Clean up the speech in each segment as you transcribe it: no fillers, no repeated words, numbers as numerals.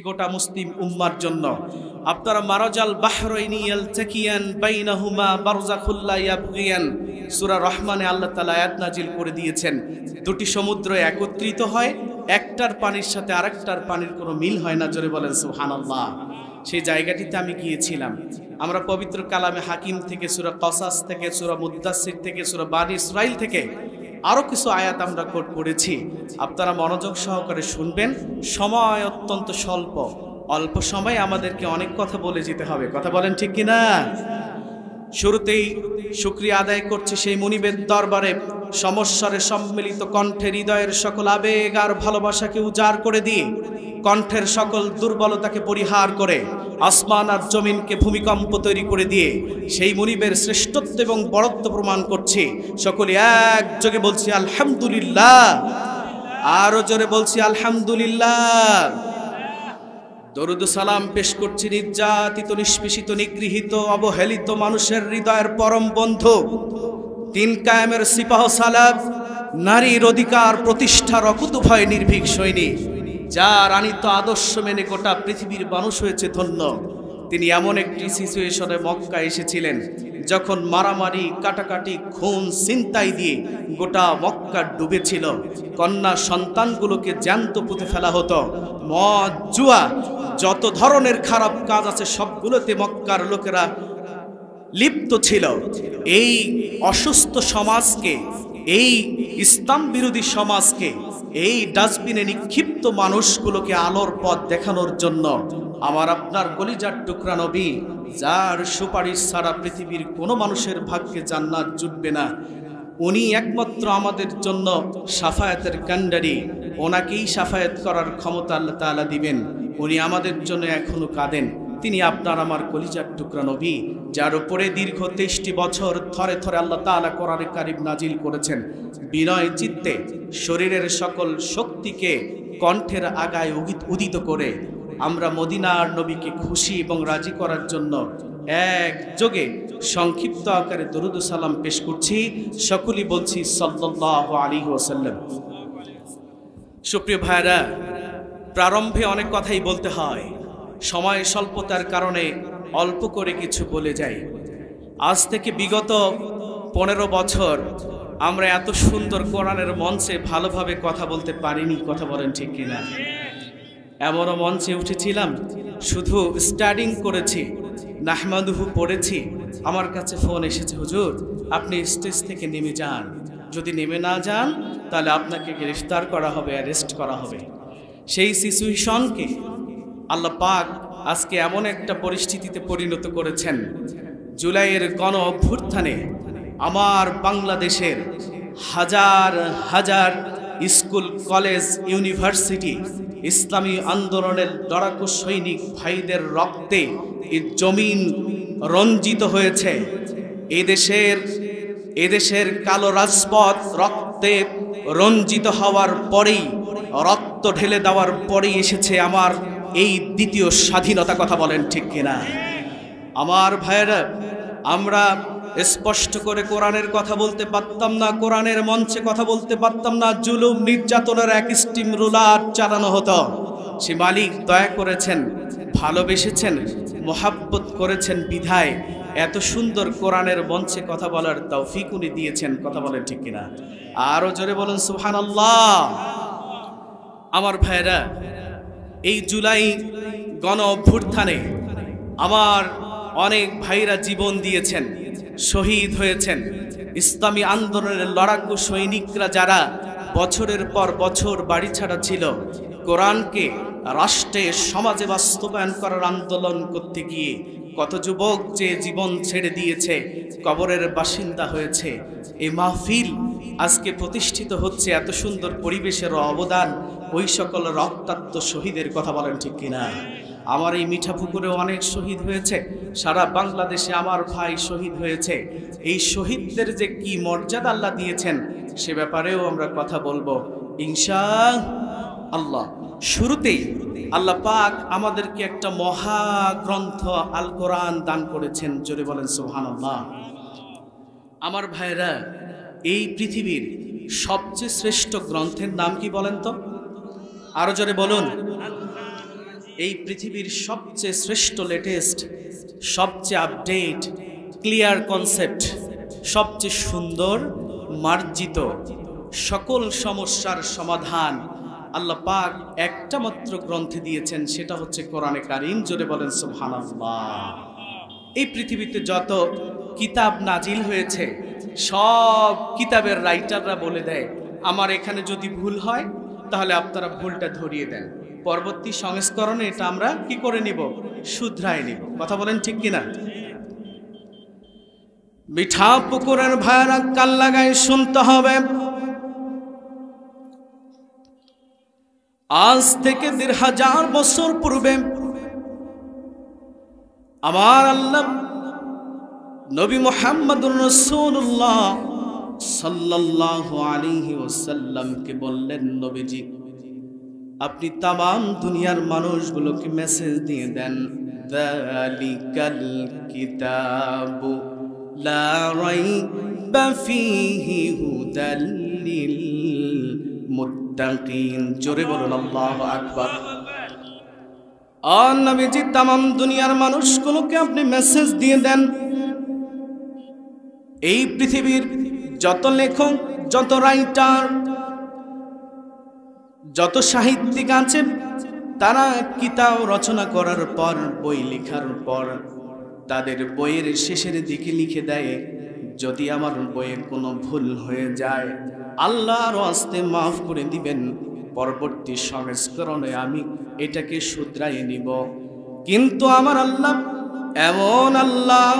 গোটা মুসলিম উম্মার জন্য। আপনারা মারাজাল বাহরাইনি ইয়ালতাকিয়ান বাইনাহুমা বারযাখুল লা ইয়াবগিয়ান, সূরা রহমানে আল্লাহ তাআলা আয়াত নাজিল করে দিয়েছেন। দুটি সমুদ্র একত্রিত হয়, একটার পানির সাথে আরেকটার পানির কোনো মিল হয় না। জোরে বলেন সুবহানাল্লাহ। সেই জায়গাটিতে আমি গিয়েছিলাম। আমরা পবিত্র কালামে হাকিম থেকে, সূরা কসাস থেকে, সূরা মুদ্দাসসির থেকে, সূরা বানী ইসরাইল থেকে আরো কিছু আয়াত আমরা কোট করেছি। আপনারা মনোযোগ সহকারে শুনবেন। সময় অত্যন্ত স্বল্প, অল্প সময়ে আমাদেরকে অনেক কথা বলে যেতে হবে। কথা বলেন ঠিক কিনা? শুরুতেই শুকরিয়া আদায় করছি সেই মুনিবের দরবারে, সমস্বরে সম্মিলিত কণ্ঠে হৃদয়ের সকল আবেগ আর ভালোবাসাকে উজাড় করে দিয়ে, কণ্ঠের সকল দুর্বলতাকে পরিহার করে, আসমান আর জমিনকে ভূমিকম্প তৈরি করে দিয়ে সেই মুনিবের শ্রেষ্ঠত্ব এবং বড়ত্ব প্রমাণ করছি। সকলে একযোগে বলছি আলহামদুলিল্লাহ। আরো জোরে বলছি আলহামদুলিল্লাহ। দরুদ সালাম পেশ করছি নির্যাতিত, নিষ্পেষিত, নিগৃহীত, অবহেলিত মানুষের হৃদয়ের পরম বন্ধু, তিন কায়েমের সিপাহ সালাব, নারীর অধিকার প্রতিষ্ঠার অকুতভয় নির্ভীক সৈনিক, যার আনিত আদর্শ মেনে গোটা পৃথিবীর মানুষ হয়েছে ধন্য। তিনি এমন একটি সিচুয়েশনে মক্কা এসেছিলেন যখন মারামারি, কাটাকাটি, খুন, ছিনতাই দিয়ে গোটা মক্কা ডুবেছিল। কন্যা সন্তানগুলোকে জ্যান্ত পুঁতে ফেলা হতো। মদ, জুয়া, যত ধরনের খারাপ কাজ আছে সবগুলোতে মক্কার লোকেরা লিপ্ত ছিল। এই অসুস্থ সমাজকে, এই ইসলাম বিরোধী সমাজকে, এই ডাস্টবিনে নিক্ষিপ্ত মানুষগুলোকে আলোর পথ দেখানোর জন্য আমার আপনার কলিজার টুকরা নবী, যার সুপারিশ ছাড়া পৃথিবীর কোনো মানুষের ভাগ্যে জান্নাত জুটবে না, উনি একমাত্র আমাদের জন্য শাফায়াতের কান্ডারি। ওনাকেই শাফায়াত করার ক্ষমতা আল্লাহ তাআলা দিবেন। উনি আমাদের জন্য এখনো কাঁদেন। তিনি আপনার আমার কলিজার টুকরা নবী, যার উপরে দীর্ঘ 23টি বছর থরে থরে আল্লাহ তাআলা কোরআনে কারীম নাজিল করেছেন। বিনয় চিত্তে শরীরের সকল শক্তিকে কণ্ঠের আগায় উদিত করে আমরা মদিনার নবীকে খুশি এবং রাজি করার জন্য একযোগে সংক্ষিপ্ত আকারে দরুদ সালাম পেশ করছি। সকলেই বলছি সাল্লাল্লাহু আলাইহি ওয়াসাল্লাম। সুপ্রিয় ভাইরা, প্রারম্ভে অনেক কথাই বলতে হয়, সময় স্বল্পতার কারণে অল্প করে কিছু বলে যাই। আজ থেকে বিগত 15 বছর আমরা এত সুন্দর কোরআনের মঞ্চে ভালোভাবে কথা বলতে পারিনি। কথা বলেন ঠিক কিনা? এমনও মঞ্চে উঠেছিলাম, শুধু স্টাডিং করেছি, নাহমাদুহু পড়েছি, আমার কাছে ফোন এসেছে, হুজুর আপনি স্টেজ থেকে নেমে যান, যদি নেমে না যান তাহলে আপনাকে গ্রেফতার করা হবে, অ্যারেস্ট করা হবে। সেই সিচুয়েশনকে আল্লাহ পাক আজকে এমন একটা পরিস্থিতিতে পরিণত করেছেন। জুলাইয়ের গণ অভ্যুত্থানে আমার বাংলাদেশের হাজার হাজার স্কুল, কলেজ, ইউনিভার্সিটি ইসলামী আন্দোলনের লড়াকু সৈনিক ভাইদের রক্তে এই জমিন রঞ্জিত হয়েছে। এদেশের কালো রাজপথ রক্তে রঞ্জিত হওয়ার পরেই, রক্ত ঢেলে দেওয়ার পরেই এসেছে আমার এই দ্বিতীয় স্বাধীনতা। কথা বলেন ঠিক কিনা? আমার ভাইয়েরা, আমরা স্পষ্ট করে কোরআনের কথা বলতে পারতাম না, কোরআনের মঞ্চে কথা বলতে পারতাম না, জুলুম নির্যাতনের এক স্টিম রুলার চালানো হতো। সে মালিক দয়া করেছেন, ভালোবেসেছেন, মোহাব্বত করেছেন বিধায় এত সুন্দর কোরআনের মঞ্চে কথা বলার তৌফিক উনি দিয়েছেন। কথা বলেন ঠিক কিনা? আরো জোরে বলুন সুবহানাল্লাহ। আমার ভাইয়েরা, এই জুলাই গণ অভ্যুত্থানে আমার অনেক ভাইরা জীবন দিয়েছেন, শহীদ হয়েছেন। ইসলামী আন্দোলনের লড়াকু সৈনিকরা যারা বছরের পর বছর বাড়ি ছাড়া ছিল, কোরআনকে রাষ্ট্রে সমাজে বাস্তবায়ন করার আন্দোলন করতে গিয়ে কত যুবক যে জীবন ছেড়ে দিয়েছে, কবরের বাসিন্দা হয়েছে। এই মাহফিল আজকে প্রতিষ্ঠিত হচ্ছে, এত সুন্দর পরিবেশের অবদান ওই সকল রক্তাক্ত শহীদের। কথা বলেন ঠিক কিনা? আমার এই মিঠাপুকুরে অনেক শহীদ হয়েছে, সারা বাংলাদেশে আমার ভাই শহীদ হয়েছে। এই শহীদদের যে কি মর্যাদা আল্লাহ দিয়েছেন সে ব্যাপারেও আমরা কথা বলবো ইনশাআল্লাহ। শুরুতেই আল্লাহ পাক আমাদেরকে একটা মহাগ্রন্থ আল কোরআন দান করেছেন। জোরে বলেন সুবহানাল্লাহ। আমার ভাইরা, এই পৃথিবীর সবচেয়ে শ্রেষ্ঠ গ্রন্থের নাম কি বলেন তো? আরো জোরে বলুন। এই পৃথিবীর সবচেয়ে শ্রেষ্ঠ, লেটেস্ট, সবচেয়ে আপডেট, ক্লিয়ার কনসেপ্ট, সবচেয়ে সুন্দর, মার্জিত, সকল সমস্যার সমাধান আল্লাহ পাক একটা মাত্র গ্রন্থে দিয়েছেন, সেটা হচ্ছে কোরআনে কারীম। জোরে বলেন সুবহানাল্লাহ। এই পৃথিবীতে যত কিতাব নাজিল হয়েছে, সব কিতাবের রাইটাররা বলে দেয়, আমার এখানে যদি ভুল হয় তাহলে আপনারা ভুলটা ধরিয়ে দেন, পরবর্তী সংস্করণে এটা আমরা কি করে নিব, শুধরায় নিব। কথা বলেন ঠিক কিনা? মিঠা পুকুরের ভাইরা কান লাগায় শুনতে হবে, আজ থেকে ১৫০০ বছর পূর্বে আমার আল্লাহ নবী মুহাম্মদুর রাসূলুল্লাহ সাল্লাল্লাহু আলাইহি ওয়াসাল্লামকে বললেন, নবীজি আপনি তাম দুনিয়ার মানুষগুলোকে মেসেজ দিয়ে দেন, যালিকাল কিতাবু লা রাইবা ফীহি হুদাল লিল মুত্তাকিন। জোরে বলুন আল্লাহু আকবার। নবীজি তাম দুনিয়ার মানুষগুলোকে আপনি মেসেজ দিয়ে দেন, এই পৃথিবীর যত লেখক, যত রাইটার, যত সাহিত্যিক আছে, তারা কিতাব রচনা করার পর, বই লেখার পর তাদের বইয়ের শেষের দিকে লিখে দেয়, যদি আমার বইয়ে কোনো ভুল হয়ে যায় আল্লাহর ওয়াস্তে মাফ করে দিবেন, পরবর্তী সংস্করণে আমি এটাকে শুধরাই নিব। কিন্তু আমার আল্লাহ এমন আল্লাহ,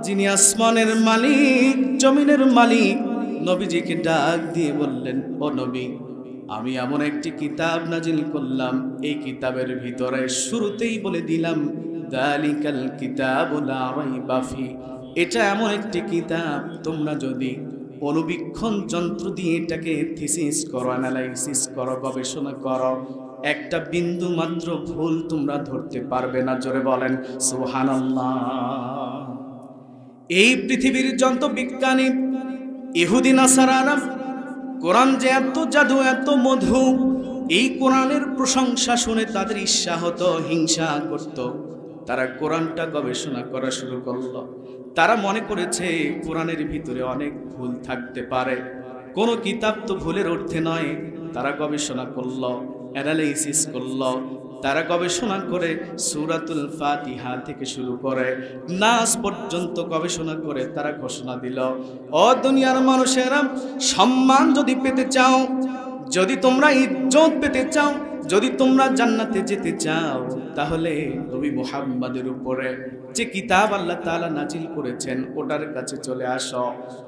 যিনি আসমানের মালিক, জমিনের মালিক, নবীজিকে ডাক দিয়ে বললেন, ও নবী আমি এমন একটি কিতাব নাজিল করলাম, এই কিতাবের ভিতরে শুরুতেই বলে দিলাম, যালিকাল কিতাবু লা রাইবা ফি, এটা এমন একটি কিতাব, তোমরা যদি অনুবীক্ষণ যন্ত্র দিয়ে এটাকে থিসিস করো, অ্যানালাইসিস করো, গবেষণা করো, একটা বিন্দু মাত্র ভুল তোমরা ধরতে পারবে না। জোরে বলেন সুবহানাল্লাহ। এই পৃথিবীর যত বিজ্ঞানী, ইহুদি নাসারারা কোরআন যে এত জাদু, এত মধু, এই কোরআনের প্রশংসা শুনে তাদের ঈর্ষা হতো, হিংসা করত, তারা কোরআনটা গবেষণা করা শুরু করলো। তারা মনে করেছে কোরআনের ভিতরে অনেক ভুল থাকতে পারে, কোনো কিতাব তো ভুলের ঊর্ধ্বে নয়। তারা গবেষণা করলো, অ্যানালাইসিস করলো, তারা গবেষণা করে সূরাতুল ফাতিহা থেকে শুরু করে নাস পর্যন্ত গবেষণা করে তারা ঘোষণা দিল, ও দুনিয়ার মানুষেরা, সম্মান যদি পেতে চাও, যদি তোমরা ইজ্জত পেতে চাও, যদি তোমরা জান্নাতে যেতে চাও, তাহলে নবী মুহাম্মদের উপরে যে কিতাব আল্লাহ তাআলা নাজিল করেছেন ওটার কাছে চলে আসো,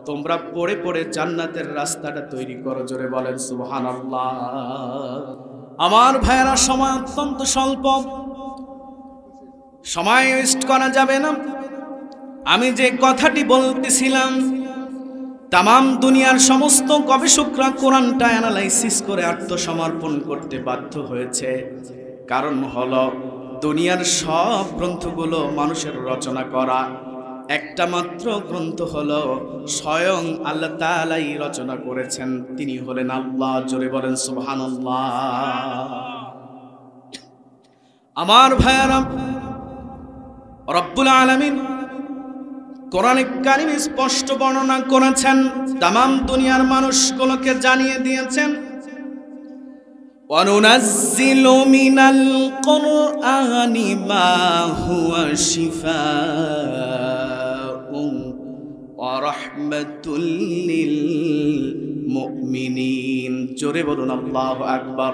তোমরা পড়ে পড়ে জান্নাতের রাস্তাটা তৈরি করো। জোরে বলেন সুবহানাল্লাহ। আমার ভাইয়েরা, সময় অত্যন্ত স্বল্প, সময় ওয়েস্ট করা যাবে না। আমি যে কথাটি বলতেছিলাম, তাম দুনিয়ার সমস্ত গবেষকরা কোরআনটা অ্যানালাইসিস করে আত্মসমর্পণ করতে বাধ্য হয়েছে, কারণ হলো দুনিয়ার সব গ্রন্থগুলো মানুষের রচনা করা, একটা মাত্র গ্রন্থ হলো স্বয়ং আল্লাহ তাআলাই রচনা করেছেন, তিনি হলেন আল্লাহ। জোরে বলেন সুবহানাল্লাহ। আমার ভাইয়ারা, রব্বুল আলামিন কোরআনে কারীমে স্পষ্ট বর্ণনা করেছেন, তাম দুনিয়ার মানুষগুলোকে জানিয়ে দিয়েছেন, وَنُنَزِّلُ مِنَ الْقُرْآنِ مَا هُوَ شِفَاءٌ وَرَحْمَةٌ لِّلْمُؤْمِنِينَ। জোরে বলুন আল্লাহু আকবার।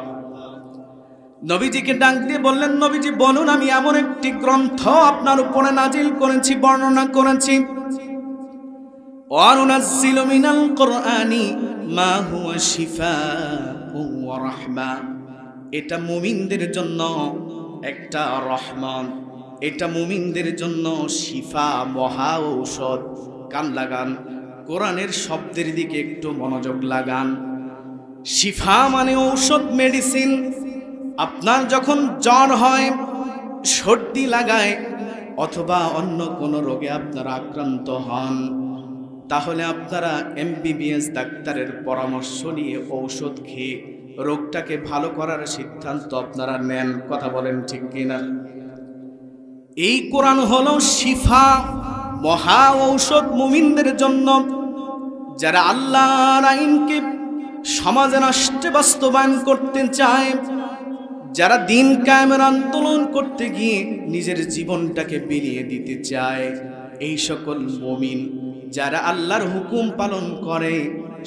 নবীজিকে ডাক দিয়ে বললেন, নবীজি বলুন, আমি এমন একটি গ্রন্থ আপনার উপরে নাজিল করেছি, বর্ণনা করেছি, ওয়ানুনাজ্জিলু মিনাল কুরআনি মা হুয়া শিফাউন ওয়া রাহমা, এটা মুমিনদের জন্য একটা রহমান, এটা মুমিনদের জন্য শিফা, মহা ঔষধ। কান লাগান, কোরআনের শব্দের দিকে একটু মনোযোগ লাগান। শিফা মানে ঔষধ, মেডিসিন। আপনার যখন জ্বর হয়, সর্দি লাগায়, অথবা অন্য কোনো রোগে আপনারা আক্রান্ত হন, তাহলে আপনারা MBBS ডাক্তারের পরামর্শ নিয়ে ঔষধ খেয়ে রোগটাকে ভালো করার সিদ্ধান্ত আপনারা নেন। কথা বলেন ঠিক কিনা? এই কোরআন হলো শিফা, মহা ঔষধ মুমিনদের জন্য, যারা আল্লাহর আইনকে সমাজে রাষ্ট্রে বাস্তবায়ন করতে চায়, যারা দিন কায়েমের আন্দোলন করতে গিয়ে নিজের জীবনটাকে বিলিয়ে দিতে চায়, এই সকল মুমিন যারা আল্লাহর হুকুম পালন করে,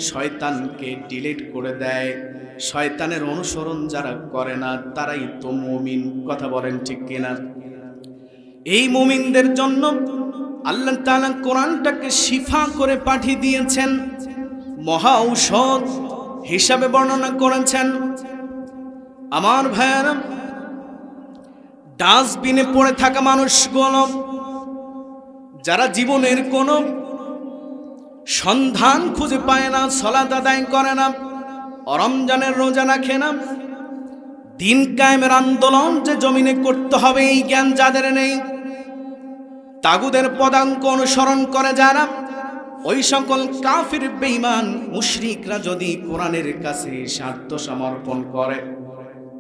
শয়তানকে ডিলিট করে দেয়, শয়তানের অনুসরণ যারা করে না, তারাই তো মুমিন। কথা বলেন ঠিক কিনা? এই মুমিনদের জন্য আল্লাহ তাআলা কোরআনটাকে শিফা করে পাঠিয়ে দিয়েছেন, মহা ঔষধ হিসাবে বর্ণনা করেছেন। আমার ভাইয়েরা, ডাস্টবিনে পড়ে থাকা মানুষগুলো, যারা জীবনের কোনো সন্ধান খুঁজে পায় না, সালাত আদায় করে না, রমজানের রোজা রাখে না, দিন কায়েমের আন্দোলন যে জমিনে করতে হবে এই জ্ঞান যাদের নেই, তাগুদের পদাঙ্ক অনুসরণ করে যারা, ওই সকল কাফির বেঈমান মুশরিকরা যদি কোরআনের কাছে স্বার্থ সমর্পণ করে,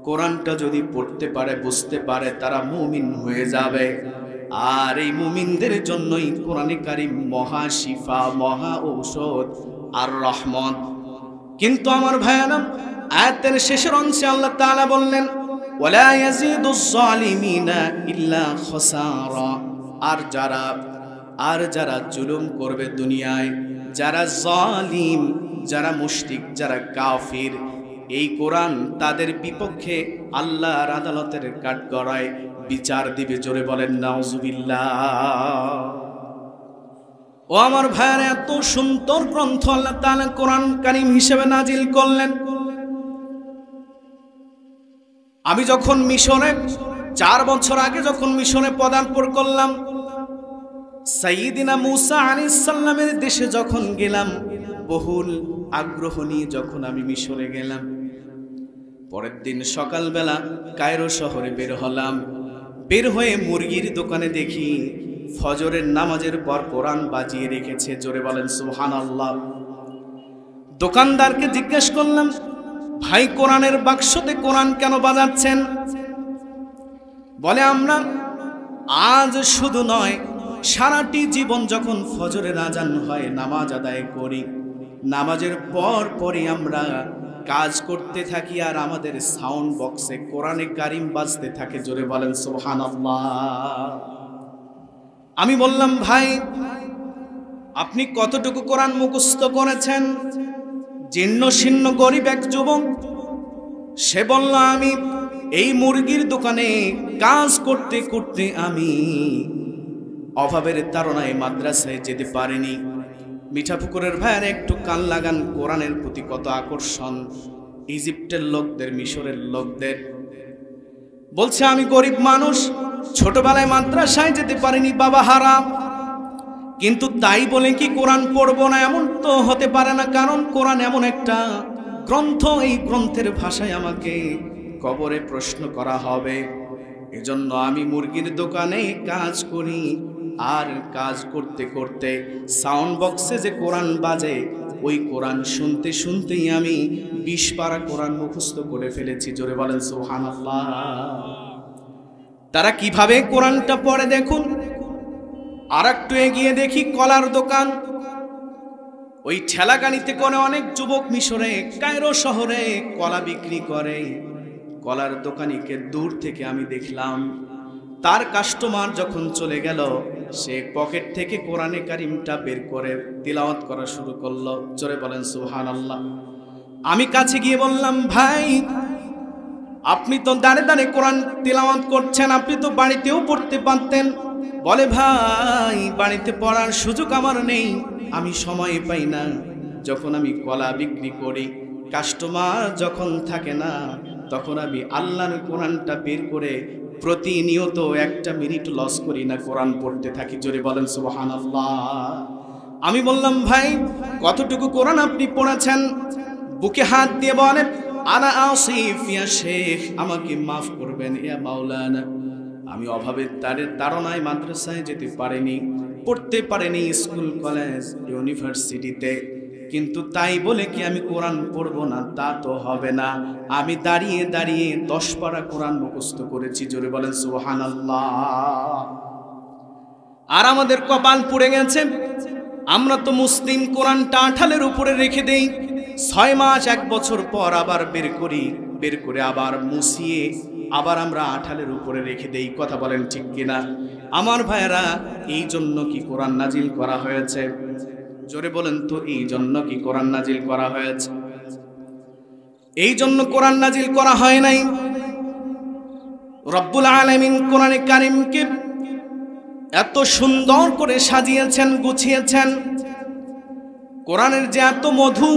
কোরআনটা যদি পড়তে পারে, বুঝতে পারে, তারা মুমিন হয়ে যাবে। আর এই মুমিনদের জন্যই কোরআনে কারীম মহা শিফা, মহা ঔষধ আর রহমত। কিন্তু আমার ভাইয়েরা, আয়াতের শেষের অংশে আল্লাহ তাআলা বললেন, ওয়ালা ইয়াজিদুজ জালিমিনা ইল্লা খাসারা। আর যারা জুলুম করবে দুনিয়ায়, যারা জালিম, যারা মুশরিক, যারা কাফির, এই কোরআন তাদের বিপক্ষে আল্লাহর আদালতের কাঠগড়ায় বিচার দিবে। জোরে বলেন নাউজুবিল্লাহ। ও আমার ভাইয়েরা, এত সুন্দর গ্রন্থ আল্লাহ তাআলা কোরআন কারীম হিসেবে নাজিল করলেন। আমি যখন মিশরে 4 বছর আগে যখন মিশরে পদার্পণ করলাম, সাইয়্যিদিনা মূসা আলাইহিস সালামের দেশে যখন গেলাম, বহুল আগ্রহ নিয়ে যখন আমি মিশরে গেলাম, পরের দিন সকালবেলা কায়রো শহরে বের হলাম। বের হয়ে মুরগির দোকানে দেখি ফজরের নামাজের পর কোরআন বাজিয়ে রেখেছে। জোরে বলেন সুবহানাল্লাহ। দোকানদারকে জিজ্ঞেস করলাম, ভাই কোরআনের বাক্সতে কোরআন কেন বাজাচ্ছেন? বলে, আমরা আজ শুধু নয়, সারাটি জীবন যখন ফজরের আজান হয় নামাজ আদায় করি, নামাজের পরই আমরা কাজ করতে থাকি, আর আমাদের সাউন্ড বক্সে কোরআনে কারীম বাজতে থাকে। জোরে বলেন সুবহানাল্লাহ। আমি বললাম, ভাই আপনি কতটুকু কোরআন মুখস্থ করেছেন? জীর্ণ শীর্ণ গরিব এক যুবক, সে বলল, আমি এই মুরগির দোকানে কাজ করতে করতে আমি অভাবের তাড়নায় মাদ্রাসায় যেতে পারিনি। মিঠাপুকুরের ভাইয়ের একটু কান লাগান, কোরআনের প্রতি কত আকর্ষণ ইজিপ্টের লোকদের, মিশরের লোকদের। বলছে, আমি গরিব মানুষ, ছোটবেলায় মাদ্রাসায় যেতে পারিনি, বাবা হারা, কিন্তু তাই বলে কি কোরআন পড়বো না? এমন তো হতে পারে না, কারণ কোরআন এমন একটা গ্রন্থ, এই গ্রন্থের ভাষায় আমাকে কবরে প্রশ্ন করা হবে। এজন্য আমি মুরগির দোকানে কাজ করি, আর কাজ করতে করতে সাউন্ড বক্সে যে কোরআন বাজে, ওই কোরআন শুনতে শুনতেই আমি 20 পারা কোরআন মুখস্থ করে ফেলেছি। জোরে বলেন সুবহানাল্লাহ। তারা কিভাবে কোরআনটা পড়ে দেখুন। আর একটু এগিয়ে দেখি কলার দোকান, ওই ঠেলা গাড়িতে করে অনেক যুবক মিশরে কায়রো শহরে কলা বিক্রি করে। কলার দোকানিকে দূর থেকে আমি দেখলাম, তার কাস্টমার যখন চলে গেল, সে পকেট থেকে কোরআনে কারীমটা বের করে তিলাওয়াত করা শুরু করলো। জোরে বলেন সুবহানাল্লাহ। আমি কাছে গিয়ে বললাম, ভাই আপনি তো দাঁড়ে দাঁড়ে কোরআন তিলাওয়াত করছেন, আপনি তো বাড়িতেও পড়তে পারতেন। বলে, ভাই বাড়িতে পড়ার সুযোগ আমার নেই, আমি সময় পাই না। যখন আমি কলা বিক্রি করি, কাস্টমার যখন থাকে না, তখন আমি আল্লাহর কোরআনটা বের করে প্রতিনিয়ত 1 মিনিট লস করি না, কোরআন পড়তে থাকি। জোরে বলেন সুবহানাল্লাহ। আমি বললাম, ভাই কতটুকু কোরআন আপনি পড়েছেন? বুকে হাত দিয়ে বলেন, আনা আসিফ ইয়া শেখ, আমাকে মাফ করবেন ইয়া মাওলানা। আমি অভাবের তাড়নায় মাদ্রাসায় যেতে পারিনি, পড়তে পারিনি, স্কুল কলেজ ইউনিভার্সিটিতে কিন্তু তাই বলে কি আমি কোরআন পড়ব না? তা তো হবে না। আমি দাঁড়িয়ে দাঁড়িয়ে 10 পারা কোরআন মুখস্থ করেছি। জোরে বলেন সুবহানাল্লাহ। আর আমাদের কপাল পুড়ে গেছে, আমরা তো মুসলিম, কোরআনটা আঁঠালের উপরে রেখে দেই, 6 মাস 1 বছর পর আবার বের করে আবার মুছিয়ে আবার আমরা আঁঠালের উপরে রেখে দেই। কথা বলেন ঠিক কিনা? আমার ভাইয়েরা, এই জন্য কি কোরআন নাজিল করা হয়েছে? জোরে বলেন তো, এই জন্য কি কোরআন নাজিল করা হয়েছে? এই জন্য কোরআন নাজিল করা হয় নাই। রব্বুল আলামিন কোরআনে কারীমকে এত সুন্দর করে সাজিয়েছেন, গুছিয়েছেন। কোরআনের যে এত মধু,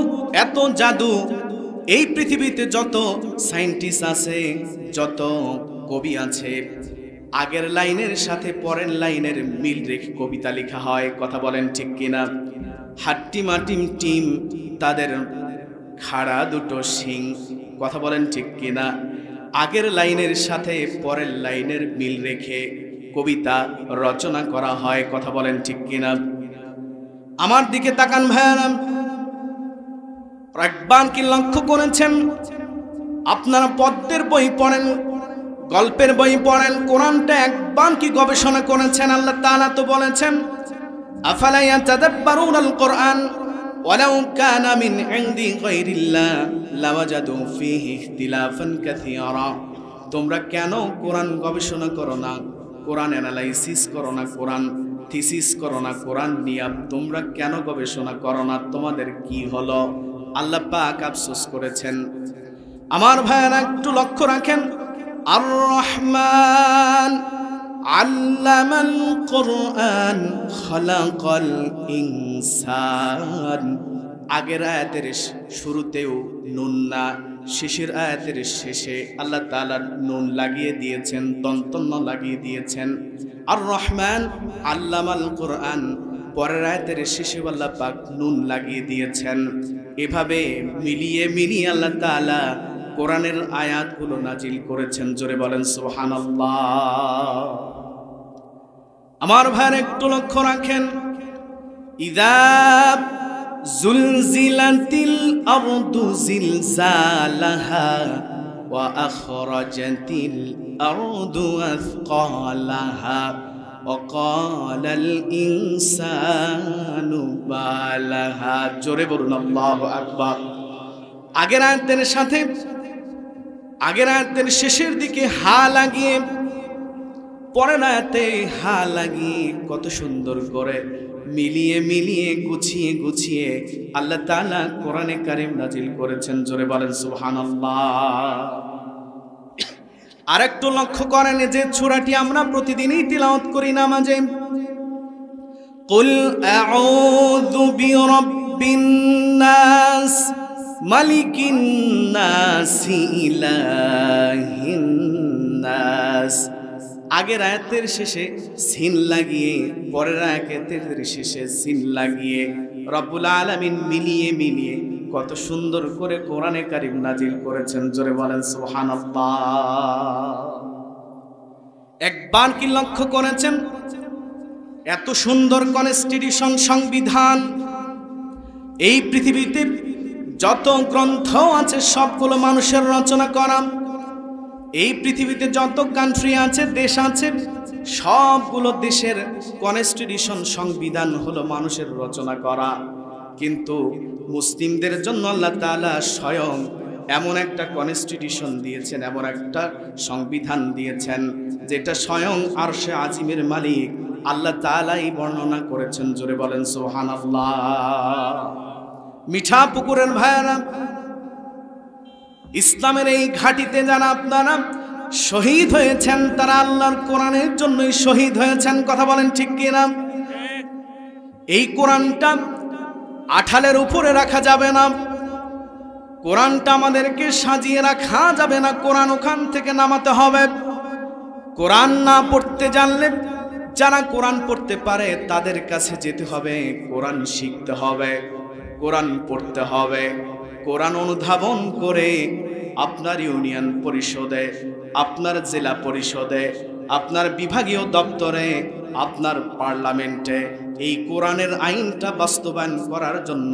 এত জাদু, এই পৃথিবীতে যত সায়েন্টিস্ট আছে, যত কবি আছে, আগের লাইনের সাথে পরের লাইনের মিল রেখে কবিতা লেখা হয়। কথা বলেন ঠিক কিনা? হাট্টিমা টিম টিম তাদের খাড়া দুটো শিং। কথা বলেন ঠিক কিনা? আগের লাইনের সাথে পরের লাইনের মিল রেখে কবিতা রচনা করা হয়। কথা বলেন ঠিক কিনা? আমার দিকে তাকান ভাইয়ারা, একবার কি লক্ষ্য করেছেন? আপনারা পদ্মের বই পড়েন, গল্পের বই পড়েন, কোরআনটা একবার কি গবেষণা করেছেন? আল্লাহ তাআলা তো বলেছেন, আফালা ইয়াতাদাব্বারুনাল কোরআন ওয়ালাউ কানা মিন ইনদি গায়রিল্লাহ লাওয়াজাদু ফীহি ইখতিলাফান কাসীরা। তোমরা কেন কোরআন গবেষণা করো না, কোরআন অ্যানালাইসিস করো না, কোরআন থিসিস করো না, কোরআন নিয়ে তোমরা কেন গবেষণা করো না? তোমাদের কি হলো? আল্লাহ পাক আফসোস করেছেন। আমার ভাইয়েরা, একটু লক্ষ্য রাখেন, আর রহমান আল্লামাল কোরআন খালাকাল ইনসান। আগের আয়াতের শুরুতেও নুন না, শেষের আয়াতের শেষে আল্লাহ তাআলা নুন লাগিয়ে দিয়েছেন, দন্তন্য লাগিয়ে দিয়েছেন। আর রহমান আল্লামাল কোরআন, পরের আয়াতের শেষে আল্লাহ পাক নুন লাগিয়ে দিয়েছেন। এভাবে মিলিয়ে মিলিয়ে আল্লাহ তাআলা কোরআনের আয়াতগুলো নাজিল করেছেন। জোরে বলেন সুবহানাল্লাহ। আমার ভাইয়ের একটু লক্ষ্য রাখেন, ইযা জুলজিলাতিল আরদু জিলজালাহা ওয়া আখরাজাতিল আরদু আথকালাহা ওয়া ক্বালাল ইনসানু মালাহা। জোরে বলুন আল্লাহু আকবার। আগের আয়াতের সাথে আগের আয়াতের শেষের দিকে হা লাগিয়ে, পরের আয়াতে হা লাগিয়ে কত সুন্দর করে মিলিয়ে মিলিয়ে গুছিয়ে গুছিয়ে আল্লাহ তাআলা কোরআনে কারীম নাজিল করেছেন। জোরে বলেন সুবহানাল্লাহ। আরেকটু লক্ষ্য করেন, যে সূরাটি আমরা প্রতিদিনই তিলাওয়াত করি নামাজে, কুল আউযু বিরাব্বিন নাস মালিকিন নাস ইলাহিন নাস। আগের আয়াতের শেষে সিন লাগিয়ে, পরের আয়াতের শেষে সিন লাগিয়ে রব্বুল আলামিন মিলিয়ে মিলিয়ে কত সুন্দর করে কোরআনে কারীম নাজিল করেছেন। জোরে বলেন সুবহানাল্লাহ। একবার কি লক্ষ্য করেছেন, এত সুন্দর কনস্টিটিউশন, সংবিধান, এই পৃথিবীতে যত গ্রন্থ আছে সবগুলো মানুষের রচনা করা। এই পৃথিবীতে যত কান্ট্রি আছে, দেশ আছে, সবগুলো দেশের কনস্টিটিউশন, সংবিধান হলো মানুষের রচনা করা। কিন্তু মুসলিমদের জন্য আল্লাহ তাআলা স্বয়ং এমন একটা কনস্টিটিউশন দিয়েছেন, এমন একটা সংবিধান দিয়েছেন, যেটা স্বয়ং আরশে আজিমের মালিক আল্লাহ তাআলাই বর্ণনা করেছেন। জোরে বলেন সুবহানাল্লাহ। মিঠা পুকুরের ভাইয়ারা, ইসলামের এই ঘাটিতে যারা আপনারা শহীদ হয়েছেন, তারা আল্লাহর কোরআনের জন্যই শহীদ হয়েছেন। কথা বলেন ঠিক কিনা? এই কোরআনটা আঠালের উপরে রাখা যাবে না, কোরআনটা আমাদেরকে সাজিয়ে রাখা যাবে না, কোরআন ওখান থেকে নামাতে হবে। কোরআন না পড়তে জানলে, যারা কোরআন পড়তে পারে তাদের কাছে যেতে হবে, কোরআন শিখতে হবে, কোরআন পড়তে হবে। কোরআন অনুধাবন করে আপনার ইউনিয়ন পরিষদে, আপনার জেলা পরিষদে, আপনার বিভাগীয় দপ্তরে, আপনার পার্লামেন্টে এই কোরআনের আইনটা বাস্তবায়ন করার জন্য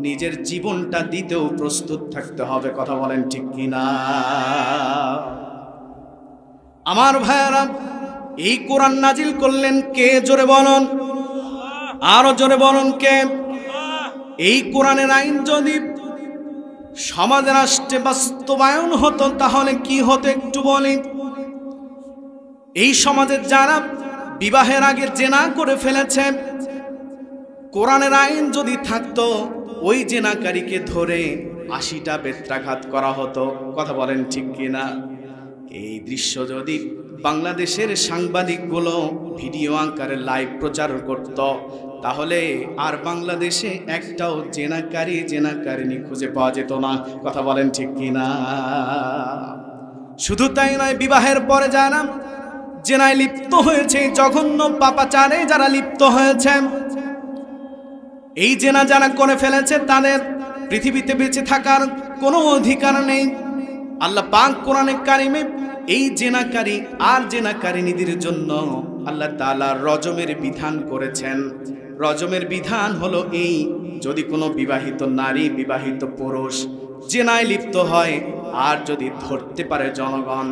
নিজের জীবনটা দিতেও প্রস্তুত থাকতে হবে। কথা বলেন ঠিক কিনা? আমার ভাইয়ারা, এই কোরআন নাজিল করলেন কে? জোরে বলুন, আরো জোরে বলুন কে? এই কোরআনের আইন যদি সমাজ রাষ্ট্রে বাস্তবায়ন হতো তাহলে কি হতো একটু বলি। এই সমাজের যারা বিবাহের আগে জেনা করে ফেলেছে, কোরআনের আইন যদি থাকতো ওই জেনাকারীকে ধরে ৮০টা বেত্রাঘাত করা হতো। কথা বলেন ঠিক কিনা? এই দৃশ্য যদি বাংলাদেশের সাংবাদিকগুলো ভিডিও আকারে লাইভ প্রচার করত তাহলে আর বাংলাদেশে একটাও জেনাকারিনী খুঁজে পাওয়া যেত না। কথা বলেন ঠিক কিনা? শুধু তাই নয়, বিবাহের পরে যারা জেনায় লিপ্ত হয়েছে, জঘন্য পাপাচারে যারা লিপ্ত হয়েছে, এই জেনা যারা করে ফেলেছে তাদের পৃথিবীতে বেঁচে থাকার কোনো অধিকার নেই। আল্লাহ পাক কোরআনে কারিমে এই জেনাকারী আর জেনাকারিনীদের জন্য আল্লাহ তাআলা রজমের বিধান করেছেন। রজমের বিধান হলো এই, যদি কোনো বিবাহিত নারী, বিবাহিত পুরুষ জেনায় লিপ্ত হয় আর যদি ধরতে পারে জনগণ,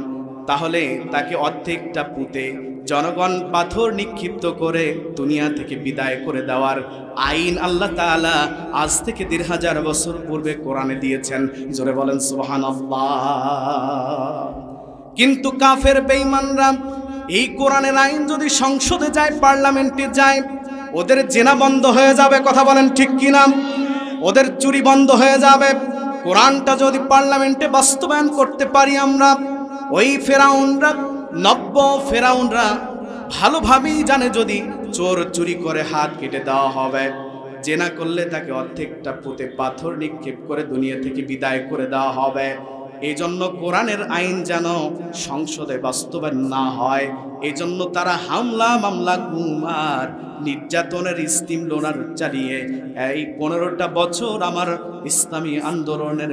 তাহলে তাকে অর্ধেকটা পুঁতে জনগণ পাথর নিক্ষিপ্ত করে দুনিয়া থেকে বিদায় করে দেওয়ার আইন আল্লাহ তাআলা আজ থেকে ১৫০০ বছর পূর্বে কোরআনে দিয়েছেন। জোরে বলেন সুবহানাল্লাহ। কিন্তু কাফের বেঈমানরা এই কোরআনের আইন যদি সংসদে যায়, পার্লামেন্টে যায়, ওদের জেনা বন্ধ হয়ে যাবে। কথা বলেন ঠিক কিনা? ওদের চুরি বন্ধ হয়ে যাবে। কোরআনটা যদি পার্লামেন্টে বাস্তবায়ন করতে পারি আমরা, ওই ফেরাউনরা, নব্য ফেরাউনরা ভালোভাবেই জানে যদি চোর চুরি করে হাত কেটে দেওয়া হবে, জেনা করলে তাকে অর্ধেকটা পুঁতে পাথর নিক্ষেপ করে দুনিয়া থেকে বিদায় করে দেওয়া হবে। এই জন্য কোরআনের আইন যেন সংসদে বাস্তবায়ন না হয়, এই জন্য তারা হামলা মামলা, গুম আর নির্যাতনের স্টিম লোনার চালিয়ে এই ১৫টা বছর আমার ইসলামী আন্দোলনের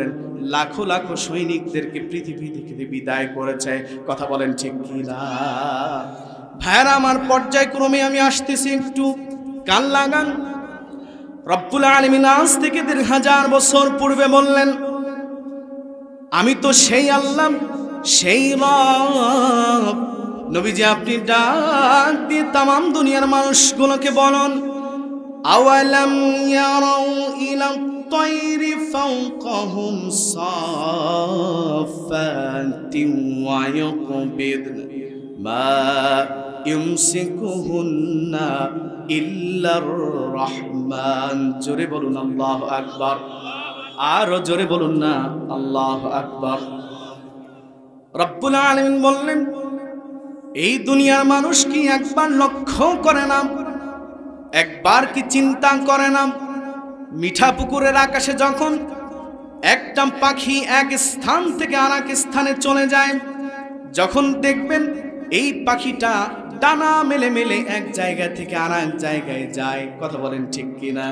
লাখো লাখো সৈনিকদেরকে পৃথিবী থেকে বিদায় করেছে। কথা বলেন ঠিক কিনা? ভাইরা আমার, পর্যায়ক্রমে আমি আসতেছি, একটু কান লাগান। রব্বুল আলামিন আজ থেকে ১৫০০ বছর পূর্বে বললেন, আমি তো সেই আল্লাহ, সেই রব। নবীজি আপনি ডাক দিয়ে তামাম দুনিয়ার মানুষগুলোকে বলুন, আওয়ালাম ইয়ারাউ ইলা তায়রি ফাওকাহুম সাফাতিন ওয়া ইয়াকবিদনা মা ইউমসিকুহুন্না ইল্লার রহমান। জোরে বলুন আল্লাহু আকবার। আরো জোরে বলুন না আল্লাহু আকবার। রব্বুল আলামিন বললেন, এই দুনিয়ার মানুষ কি একবার লক্ষ্য করে না, একবার কি চিন্তা করে না, মিঠা পুকুরের আকাশে যখন একটা পাখি এক স্থান থেকে আর এক স্থানে চলে যায়, যখন দেখবেন এই পাখিটা ডানা মেলে মেলে এক জায়গা থেকে আর এক জায়গায় যায়। কথা বলেন ঠিক কিনা?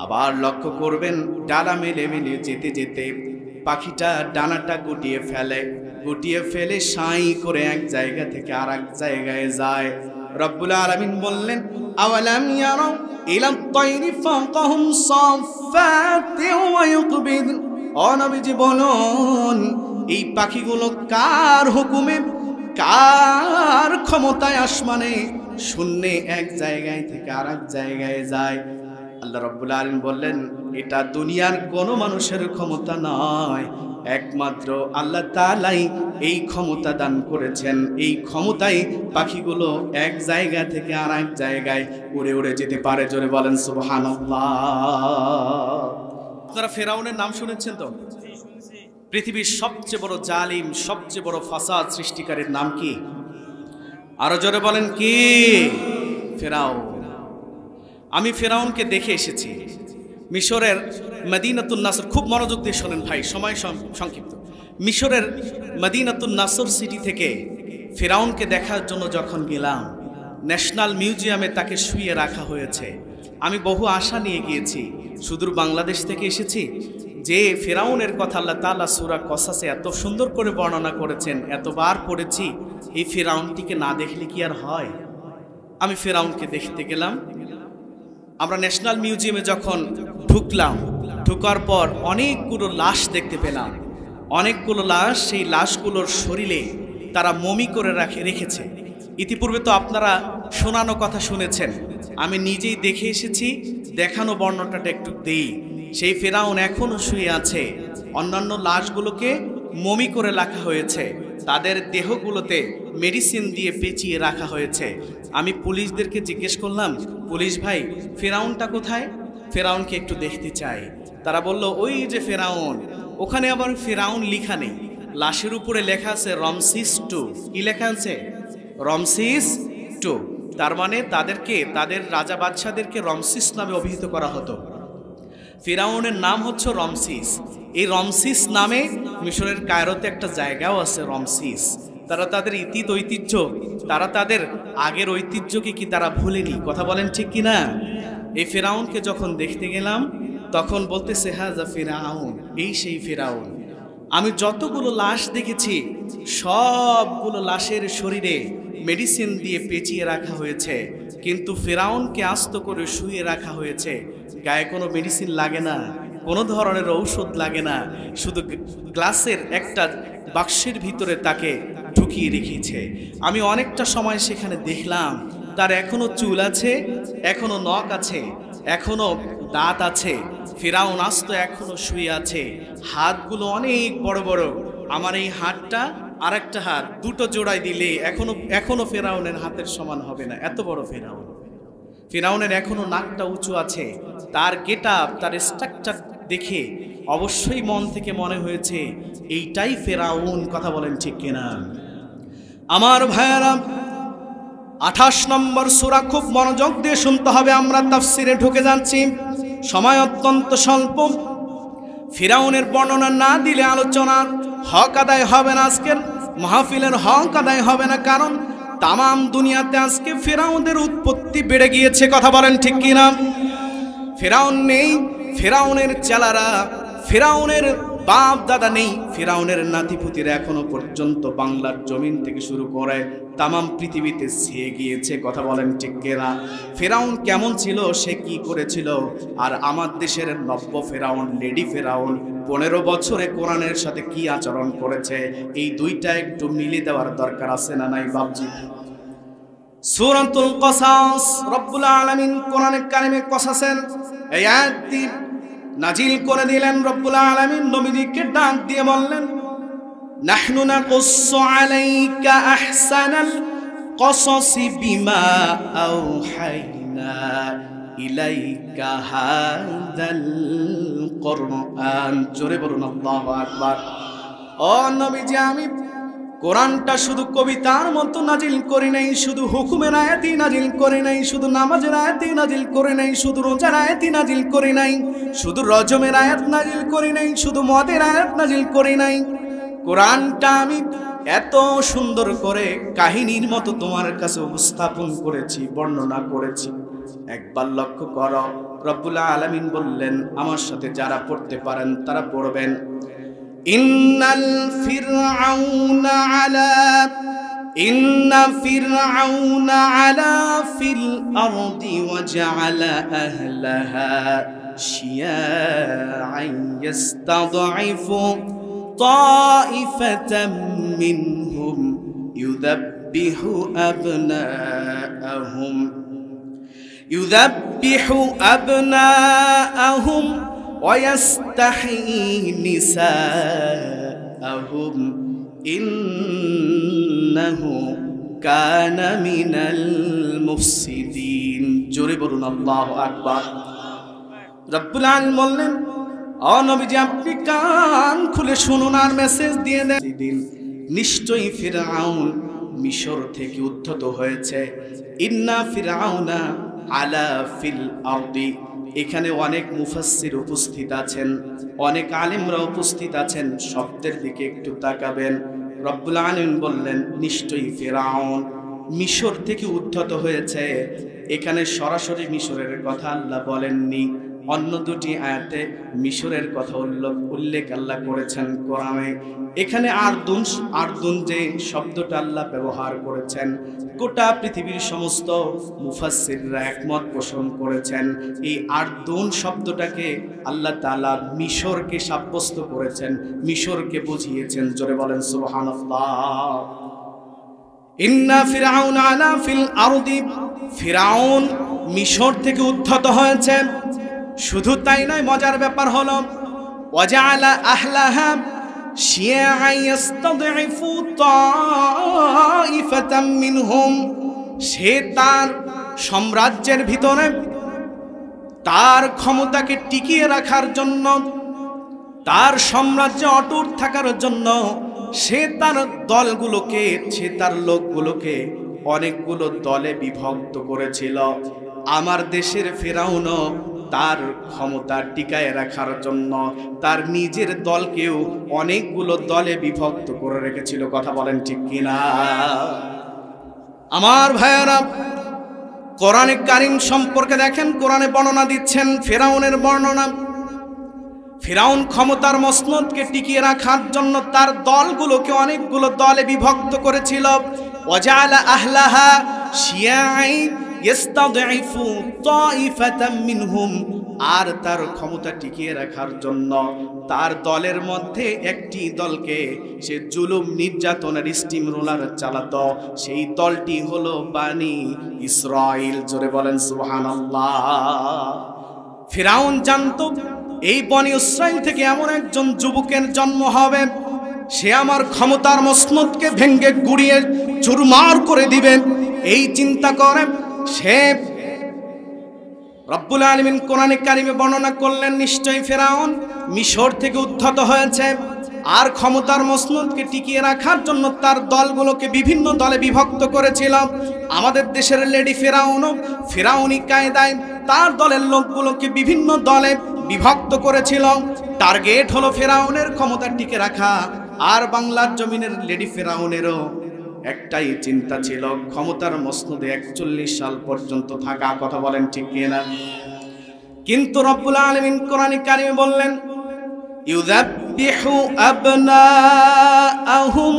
আবার লক্ষ্য করবেন ডানা মেলে মেলে যেতে যেতে পাখিটা ডানাটা গুটিয়ে ফেলে সাই করে এক জায়গা থেকে আর এক জায়গায় যায়। রব্বুল আলামিন বললেন, আওয়ালাম ইয়ারাউ ইলা তায়রি ফাওকাহুম সাফাতিন ওয়া ইয়াকবিদ। ও নবীজি বলুন, এই পাখিগুলো কার হুকুমে, কার ক্ষমতায় আসমানে শূন্যে এক জায়গায় থেকে আর এক জায়গায় যায়? আল্লাহ রাব্বুল আলামিন বললেন, এটা দুনিয়ার কোনো মানুষের ক্ষমতা নয়, একমাত্র আল্লাহ তাআলাই এই ক্ষমতা দান করেছেন। এই ক্ষমতায় পাখিগুলো এক জায়গা থেকে আর এক জায়গায় উড়ে উড়ে যেতে পারে। জোরে বলেন সুবহানাল্লাহ। আপনারা ফেরাউনের নাম শুনেছেন তো? পৃথিবীর সবচেয়ে বড় জালিম, সবচেয়ে বড় ফাসাদ সৃষ্টিকারীর নাম কি? আরো জোরে বলেন কি? ফেরাউন। আমি ফেরাউনকে দেখে এসেছি মিশরের মদিনাতুন নাসর। খুব মনোযোগ দিয়ে শোনেন ভাই, সময় সংক্ষিপ্ত। মিশরের মদিনাতুন নাসর সিটি থেকে ফেরাউনকে দেখার জন্য যখন গেলাম, ন্যাশনাল মিউজিয়ামে তাকে শুইয়ে রাখা হয়েছে। আমি বহু আশা নিয়ে গিয়েছি, সুদূর বাংলাদেশ থেকে এসেছি। যে ফেরাউনের কথা আল্লাহ তাআলা সূরা কসাসে এত সুন্দর করে বর্ণনা করেছেন, এতবার পড়েছি, এই ফেরাউনটিকে না দেখলে কি আর হয়? আমি ফেরাউনকে দেখতে গেলাম। আমরা ন্যাশনাল মিউজিয়ামে যখন ঢুকলাম, ঢোকার পর অনেকগুলো লাশ দেখতে পেলাম। অনেকগুলো লাশ, সেই লাশগুলোর শরীরে তারা মমি করে রেখেছে। ইতিপূর্বে তো আপনারা শোনানো কথা শুনেছেন, আমি নিজেই দেখে এসেছি, দেখানো বর্ণনাটা একটু দেই। সেই ফেরাউন এখনও শুয়ে আছে, অন্যান্য লাশগুলোকে মমি করে রাখা হয়েছে, তাদের দেহগুলোতে মেডিসিন দিয়ে পেঁচিয়ে রাখা হয়েছে। আমি পুলিশদেরকে জিজ্ঞেস করলাম, পুলিশ ভাই ফেরাউনটা কোথায়? ফেরাউনকে একটু দেখতে চাই। তারা বলল, ওই যে ফেরাউন। ওখানে আবার ফেরাউন লেখা নেই, লাশের উপরে লেখা আছে রমসিস টু। কি লেখা আছে? রমসিস টু। তার মানে তাদেরকে, তাদের রাজা বাদশাদেরকে রমসিস নামে অভিহিত করা হতো। ফেরাউনের নাম হচ্ছে রমসিস। এই রমসিস নামে মিশরের কায়রোতে একটা জায়গাও আছে রমসিস। তারা তাদের ঐতিহ্য, তারা তাদের আগের ঐতিহ্যকে কি তারা ভুলেনি? কথা বলেন ঠিক কি না? এই ফেরাউনকে যখন দেখতে গেলাম তখন বলতেছে, হাজা ফেরাউন, এই সেই ফেরাউন। আমি যতগুলো লাশ দেখেছি সবগুলো লাশের শরীরে মেডিসিন দিয়ে পেঁচিয়ে রাখা হয়েছে, কিন্তু ফেরাউনকে আস্ত করে শুয়ে রাখা হয়েছে। গায়ে কোনো মেডিসিন লাগে না, কোনো ধরনের ঔষধ লাগে না, শুধু গ্লাসের একটা বাক্সের ভিতরে তাকে ঢুকিয়ে রেখেছে। আমি অনেকটা সময় সেখানে দেখলাম, তার এখনো চুল আছে, এখনো নখ আছে, এখনো দাঁত আছে। ফেরাউন আস্ত এখনো শুয়ে আছে, হাতগুলো অনেক বড় বড়। আমার এই হাতটা আর একটা হাত দুটো জোড়ায় দিলে এখনো ফেরাউনের হাতের সমান হবে না, এত বড় ফেরাউন। ফেরাউনের এখনো নাকটা উঁচু আছে। তার গেটআপ, তার স্ট্রাকচার দেখে অবশ্যই মন থেকে মনে হয়েছে এইটাই ফেরাউন। কথা বলেন ঠিক কিনা? আমার ভাইয়েরা, 28 নম্বর সূরা খুব মনোযোগ দিয়ে শুনতে হবে, আমরা তাফসিরে ঢুকে যাচ্ছি, সময় অত্যন্ত স্বল্প। ফিরাউনের বর্ণনা না দিলে আলোচনার হক আদায় হবে না, আজকের মাহফিলের হক আদায় হবে না। কারণ তামাম দুনিয়াতে আজকে ফিরাউনের উৎপত্তি বেড়ে গিয়েছে। কথা বলেন ঠিক কিনা? ফিরাউন নেই, ফিরাউনের চেলারা, ফিরাউনের বাপ দাদা নেই, ফিরাউনের নাতিপুতিরা এখনো পর্যন্ত বাংলার জমিন থেকে শুরু করে তামাম পৃথিবীতে ছেয়ে গিয়েছে। কথা বলেন ঠিক কিনা? ফিরাউন কেমন ছিল, সে কি করেছিল, আর আমার দেশের নব্য ফিরাউন, লেডি ফিরাউন 15 বছরে কোরআনের সাথে কি আচরণ করেছে, এই দুইটা একটু মিলে দেওয়ার দরকার আছে না নাই বাবজি? সূরাতুল কসাস, রব্বুল আলামিন কোরআনে কারিমে কসাসের এই আয়াতটি নাজিল করে দিলেন। রব্বুল আলামিন নবীজিকে ডাক দিয়ে বললেন, নাহনু নাকুসসু আলাইকা আহসানাল কসাসি বিমা আওহাইনা ইলাইকা হাযাল কুরআন। জোরে বলুন আল্লাহু আকবার। ও নবীজি, আমি কোরআনটা শুধু কবিতার মতো নাজিল করি নাই, শুধু হুকুমের আয়াতই নাজিল করি নাই, শুধু নামাজের আয়াতই নাজিল করি নাই, শুধু রোজার আয়াতই নাজিল করি নাই, শুধু রজমের আয়াত নাজিল করি নাই, শুধু মদের আয়াত নাজিল করি নাই। কোরআনটা আমি এত সুন্দর করে কাহিনীর মতো তোমার কাছে উপস্থাপন করেছি, বর্ণনা করেছি। একবার লক্ষ্য করো, রব্বুল আলামিন বললেন, আমার সাথে যারা পড়তে পারেন তারা পড়বেন, ইন্নাল ফিরআউনা আলা ফিল আরদি ওয়া জাআলা আহলাহা শিয়াআন ইস্তাদঈফু তাইফাতাম মিনহুম ইউযাব্বিহু আবনাআহুম ويستحيي نساءهم إنه كان من المفسدين। জোরে বলুন আল্লাহু আকবার। রব্বুল আলামিন বললেন, ও নবীজি, আপনি কান খুলে শুনুন আর মেসেজ দিয়ে দেন, নিশ্চয়ই ফিরআউন মিশর থেকে উদ্ধত হয়েছে। ইন্না ফিরআউনা আলা ফিল আরদি, এখানে অনেক মুফাসসির উপস্থিত আছেন, অনেক আলেমরা উপস্থিত আছেন, শব্দের দিকে একটু তাকাবেন। রব্বুল আলামিন বললেন, নিশ্চয়ই ফিরআউন মিশর থেকে উদ্ধত হয়েছে। এখানে সরাসরি মিশরের কথা আল্লাহ বলেননি, অন্য দুটি আয়াতে মিশরের কথা উল্লেখ আল্লাহ করেছেন কোরআনে। এখানে আরদুন যে শব্দটা আল্লাহ ব্যবহার করেছেন, গোটা পৃথিবীর সমস্ত মুফাসসিররা একমত পোষণ করেছেন এই আরদুন শব্দটাকে আল্লাহ তাআলা মিশরকে সাব্যস্ত করেছেন, মিশরকে বুঝিয়েছেন। জোরে বলেন সুবহানাল্লাহ। ইন্না ফিরআউন আলা ফিল আরদি, ফিরআউন মিশর থেকে উদ্ধত হয়েছে। শুধু তাই নয়, মজার ব্যাপার হলো ওয়াজআলা আহলাহা শিয়াআন ইস্তাদঈফু তাইফাতাম মিনহুম, সে তার সাম্রাজ্যের ভিতরে তার ক্ষমতাকে টিকিয়ে রাখার জন্য, তার সাম্রাজ্যে অটুট থাকার জন্য সে তার দলগুলোকে, সে তার লোকগুলোকে অনেকগুলো দলে বিভক্ত করেছিল। আমার দেশের ফিরআউনও তার ক্ষমতা টিকায় রাখার জন্য তার নিজের দলকেও অনেকগুলো দলে বিভক্ত করে রেখেছিল। কথা বলেন ঠিক কিনা? আমার ভাইয়েরা, কোরআনে কারীম সম্পর্কে দেখেন, কোরআনে বর্ণনা দিচ্ছেন ফিরআউনের বর্ণনা। ফিরআউন ক্ষমতার মসনদকে টিকিয়ে রাখার জন্য তার দলগুলোকে অনেকগুলো দলে বিভক্ত করেছিল। ওয়াজআলা আহলাহা শিয়াআন ইস্তাদঈফু তাইফাতাম মিনহুম, আর তার ক্ষমতা টিকিয়ে রাখার জন্য তার দলের মধ্যে একটি দলকে সে জুলুম নির্যাতনের স্টিম রোলার চালাতো। সেই দলটি হলো বানি ইসরাইল। জোরে বলেন সুবহানাল্লাহ। ফিরআউন জানতো এই বনি ইসরাইল থেকে এমন একজন যুবকের জন্ম হবে, সে আমার ক্ষমতার মসনদকে ভেঙে গুড়িয়ে চুরমার করে দিবে। এই চিন্তা করে সে রব্বুল আলামিন কোরআনে কারিমে বর্ণনা করলেন, নিশ্চয়ই ফিরআউন মিশর থেকে উদ্ধত হয়েছে আর ক্ষমতার মসনদকে টিকিয়ে রাখার জন্য তার দলগুলোকে বিভিন্ন দলে বিভক্ত করেছিল। আমাদের দেশের লেডি ফিরআউনও ফিরআউনি কায়দায় তার দলের লোকগুলোকে বিভিন্ন দলে বিভক্ত করেছিল। টার্গেট হলো ফিরআউনের ক্ষমতা টিকে রাখা। আর বাংলার জমিনের লেডি ফিরআউনেরও একটাই চিন্তা ছিল, ক্ষমতার মসনদে 41 সাল পর্যন্ত থাকা। কথা বলেন ঠিক কিনা? কিন্তু রব্বুল আলামিন কোরআনে কারিমে বললেন, ইউযাব্বিহু আবনাআহুম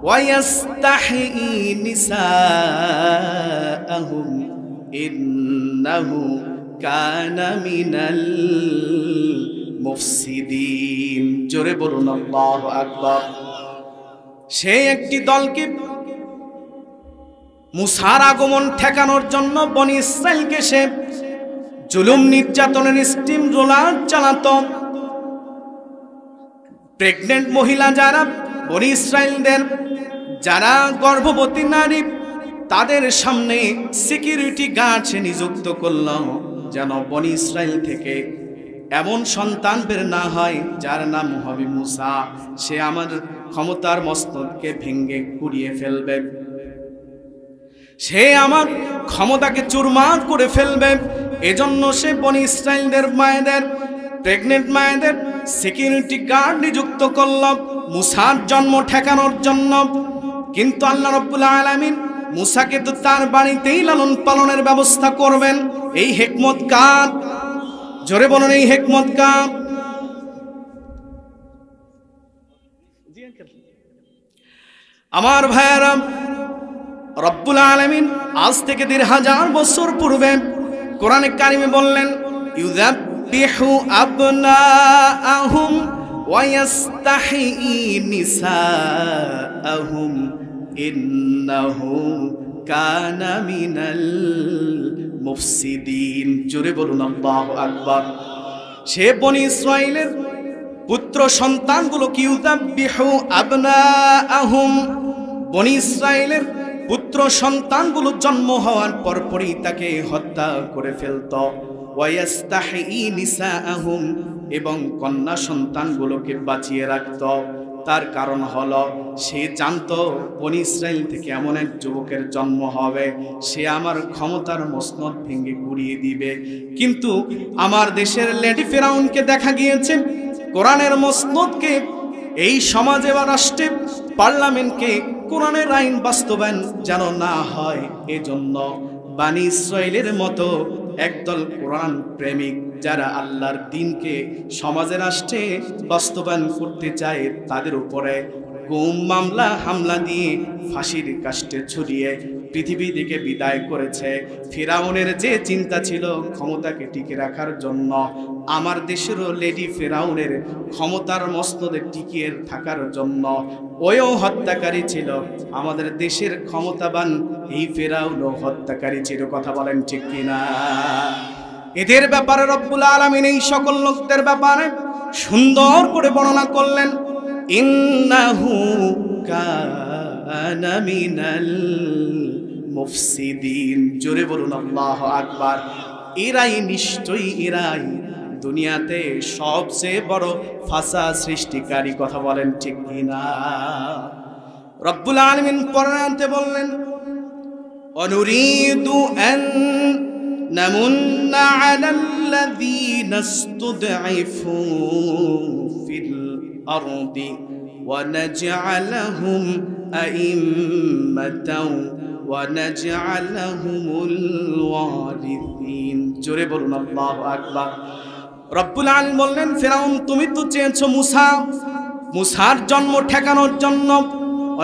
ওয়া ইস্তাহয়ী নিসাআহুম ইন্নাহু কানা মিনাল মুফসিদিন। জোরে বলুন আল্লাহু আকবার। সে একটি দলকে মুসার আগমন ঠেকানোর জন্য বনি ইসরাইলকে সে জুলুম নির্যাতনের স্টিম রোলার চালাতো। প্রেগনেন্ট মহিলা যারা বনি ইসরাইলদের, যারা গর্ভবতী নারী, তাদের সামনে সিকিউরিটি গার্ড সে নিযুক্ত করল, যেন বনি ইসরাইল থেকে এমন সন্তান বের না হয় যার নাম হবে মুসা। সে আমার ক্ষমতার মসনদকে ভেঙে গুড়িয়ে ফেলবে, সে আমার ক্ষমতাকে চুরমার করে ফেলবে। এজন্য সে বনি ইসরাইলদের মায়েদের, প্রেগনেন্ট মায়েদের সিকিউরিটি গার্ড নিযুক্ত করল মুসার জন্ম ঠেকানোর জন্য। কিন্তু আল্লাহ রাব্বুল আলামিন মুসাকে তো তার বাড়িতেই লালন পালনের ব্যবস্থা করবেন। এই হিকমত কার? জোরে বলুন, এই হিকমত কার? আমার ভাইয়েরা, রব্বুল আলামিন আজ থেকে ১৫০০ বছর পূর্বে কোরআনে কারিমে বললেন, ইউযাব্বিহু আবনাআহুম ওয়া ইস্তাহয়ী নিসাআহুম ইন্নাহু কানা মিনাল মুফসিদিন। জোরে বলুন আল্লাহু আকবার। সে বনি ইসরাইলের পুত্র সন্তানগুলোকে ইউযাব্বিহু আবনাআহুম, বনি ইসরাইলের পুত্র সন্তানগুলো জন্ম হওয়ার পরপরই তাকে হত্যা করে ফেলত। ওয়া ইস্তাহয়ী নিসাআহুম, এবং কন্যা সন্তানগুলোকে বাঁচিয়ে রাখত। তার কারণ হলো সে জানতো বনি ইসরাইল থেকে এমন এক যুবকের জন্ম হবে, সে আমার ক্ষমতার মসনদ ভেঙে গুড়িয়ে দিবে। কিন্তু আমার দেশের লেডি ফিরআউনকে দেখা গিয়েছে কোরআনের মসনদকে এই সমাজে বা রাষ্ট্রে, পার্লামেন্টকে কোরআনের আইন বাস্তবায়ন যেন না হয়, এজন্য বানি ইসরাইলের মতো একদল কোরআন প্রেমিক যারা আল্লাহর দ্বীনকে সমাজে রাষ্ট্রে বাস্তবায়ন করতে চায়, তাদের উপরে গুম মামলা হামলা দিয়ে ফাঁসির কাস্টে ঝুলিয়ে পৃথিবী থেকে বিদায় করেছে। ফিরাউনের যে চিন্তা ছিল ক্ষমতাকে টিকে রাখার জন্য, আমার দেশেরও লেডি ফিরাউনের ক্ষমতার মস্তদে টিকিয়ে থাকার জন্য ওইও হত্যাকারী ছিল। আমাদের দেশের ক্ষমতাবান এই ফিরাউনও হত্যাকারী ছিল। কথা বলেন ঠিক কিনা? এদের ব্যাপারে রব্বুল আলামিন এই সকল লোকদের ব্যাপারে সুন্দর করে বর্ণনা করলেন, ইন্নাহু কানা মিনাল মুফসিদিন। জোরে বলুন আল্লাহু আকবার। এরাই নিশ্চয়ই এরাই দুনিয়াতে সবচেয়ে বড় ফাসাদ সৃষ্টিকারী। কথা বলেন ঠিক কিনা? রব্বুল আলামিন পড়াতে বললেন, অনুরিদু আন নামুন্না আলাল্লাযীনা ইসতুদঈফু ফিল আরদি ওয়া নাজআলাহুম আইম্মাতাও ওয়া নাজআলাহুমুল ওয়ারিসিন। জোরে বলুন আল্লাহু আকবার। রব্বুল আলামিন বললেন, ফিরাউন তুমি তো চেয়েছো মুসার জন্ম ঠেকানোর জন্য।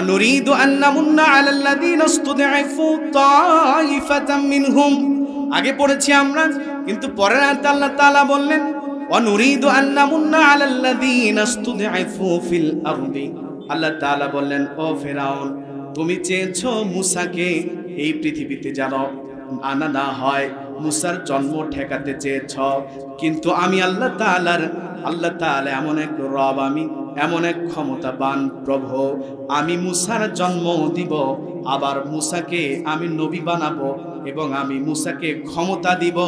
অনুরিদু আন নামুন্না আলাল্লাযীনা ইসতুদঈফু তাইফাতাম মিনহুম, আগে পড়েছি আমরা, কিন্তু পরের আয়াতে আল্লাহ তাআলা বললেন, অনুরিদু আন নামুন্না আলাল্লাযীনা ইসতুদঈফু ফিল আরদি। আল্লাহ তাআলা বললেন, ও ফিরাউন তুমি চেয়েছো মুসাকে এই পৃথিবীতে যেন আনা না হয়, মুসার জন্ম ঠেকাতে চেয়েছ, কিন্তু আমি আল্লাহ তাআলা এমন এক রব, আমি এমন এক ক্ষমতাবান প্রভু, আমি মুসার জন্ম দিব, আবার মুসাকে আমি নবী বানাবো এবং আমি মুসাকে ক্ষমতা দিব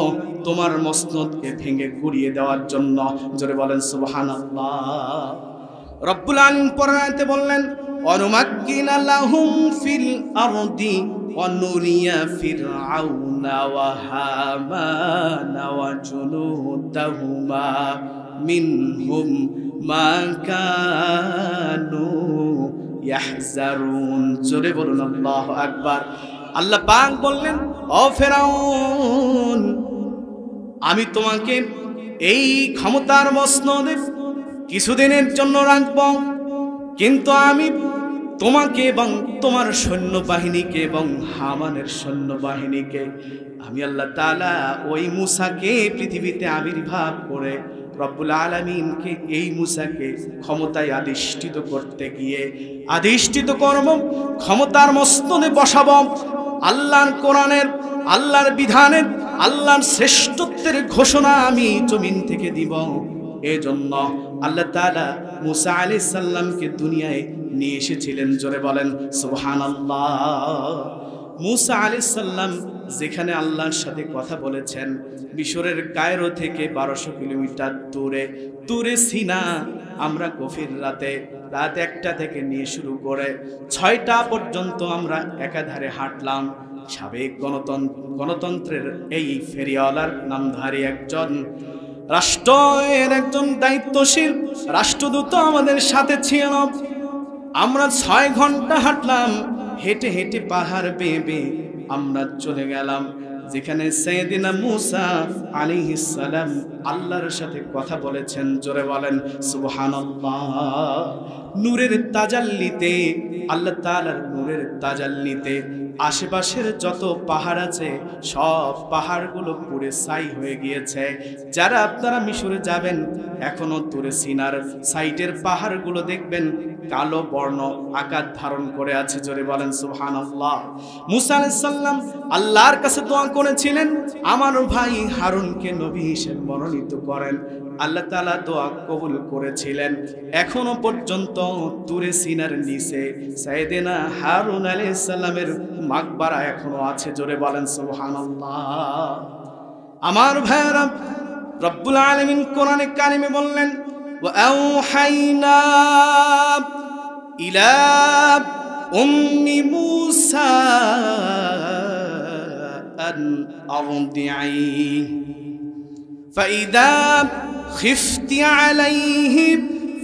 তোমার মসনদকে ভেঙে গুড়িয়ে দেওয়ার জন্য। জোরে বলেন সুবহানাল্লাহ। রব্বুল আলামিন পরাতে বললেন, অনুমাক্কিনা লাহুম ফিল আরদি ওয়া নুরিয়া ফিরআউনা ওয়া হামানা ওয়া জুনুদাহুমা মিনহুম মা কানু ইয়াহজারুন। জোরে বলুন আল্লাহু আকবার। আল্লাহ পাক বললেন, ও ফিরআউন আমি তোমাকে এই ক্ষমতার মসনদে কিছুদিনের জন্য রাখব, কিন্তু আমি তোমাকে এবং তোমার সৈন্যবাহিনীকে এবং হামানের সৈন্যবাহিনীকে আমি আল্লাহ তাআলা ওই মুসাকে পৃথিবীতে আবির্ভাব করে রব্বুল আলামিনকে এই মুসাকে ক্ষমতায় আধিষ্ঠিত করতে গিয়ে আধিষ্ঠিত করব, ক্ষমতার মস্তনে বসাব, আল্লাহর কোরআনের, আল্লাহর বিধানের, আল্লাহর শ্রেষ্ঠত্বের ঘোষণা আমি জমিন থেকে দিব। এজন্য আল্লাহ তাআলা মুসা আলাইহিস সালামকে দুনিয়ায় নিয়ে এসেছিলেন। জোরে বলেন সুবহানাল্লাহ। মুসা আলাইহিস সালাম যেখানে আল্লাহর সাথে কথা বলেছেন, মিশরের কায়রো থেকে 1200 কিলোমিটার দূরে সিনা। আমরা গভীর রাত 1টা থেকে নিয়ে শুরু করে 6টা পর্যন্ত আমরা একাধারে হাঁটলাম। সাবেক গণতন্ত্রের এই ফেরিওয়ালার নামধারী একজন রাষ্ট্রের একজন দায়িত্বশীল রাষ্ট্রদূত আমাদের সাথে ছিল। আমরা 6 ঘন্টা হাঁটলাম, হেঁটে হেঁটে পাহাড় বেয়ে আমরা চলে গেলাম যেখানে সাইয়েদিনা মুসা আলাইহিস সালাম আল্লাহর সাথে কথা বলেছেন। জোরে বলেন সুবহানাল্লাহ। নূরের তাজাল্লিতে, আল্লাহ তাআলার নূরের তাজাল্লিতে আশেপাশের যত পাহাড় আছে সব পাহাড়গুলো পুড়ে ছাই হয়ে গিয়েছে। যারা আপনারা মিশরে যাবেন, এখনো দূরে সিনার সাইডের পাহাড়গুলো দেখবেন কালো বর্ণ আকার ধারণ করে আছে। জোরে বলেন সুবহানাল্লাহ। মুসা আলাইহিস সালাম আল্লাহর কাছে দোয়া করেছিলেন, আমার ভাই হারুনকে নবী হিসেবে মনোনীত করেন। আল্লাহ তাআলা দোয়া কবুল করেছিলেন। এখনো পর্যন্ত দূরে সিনার নিচে সাইয়েদেনা হারুন আলাইহিস সালামের মাকবারা এখনো আছে। জোরে বলেন সুবহানাল্লাহ। আমার ভাইরা, রব্বুল আলামিন কোরআনে কারিমে বললেন, ওয়া আওহাইনা ইলা উম্মি মুসা আন আরদিঈ ফাইদা খিফতি আলাইহি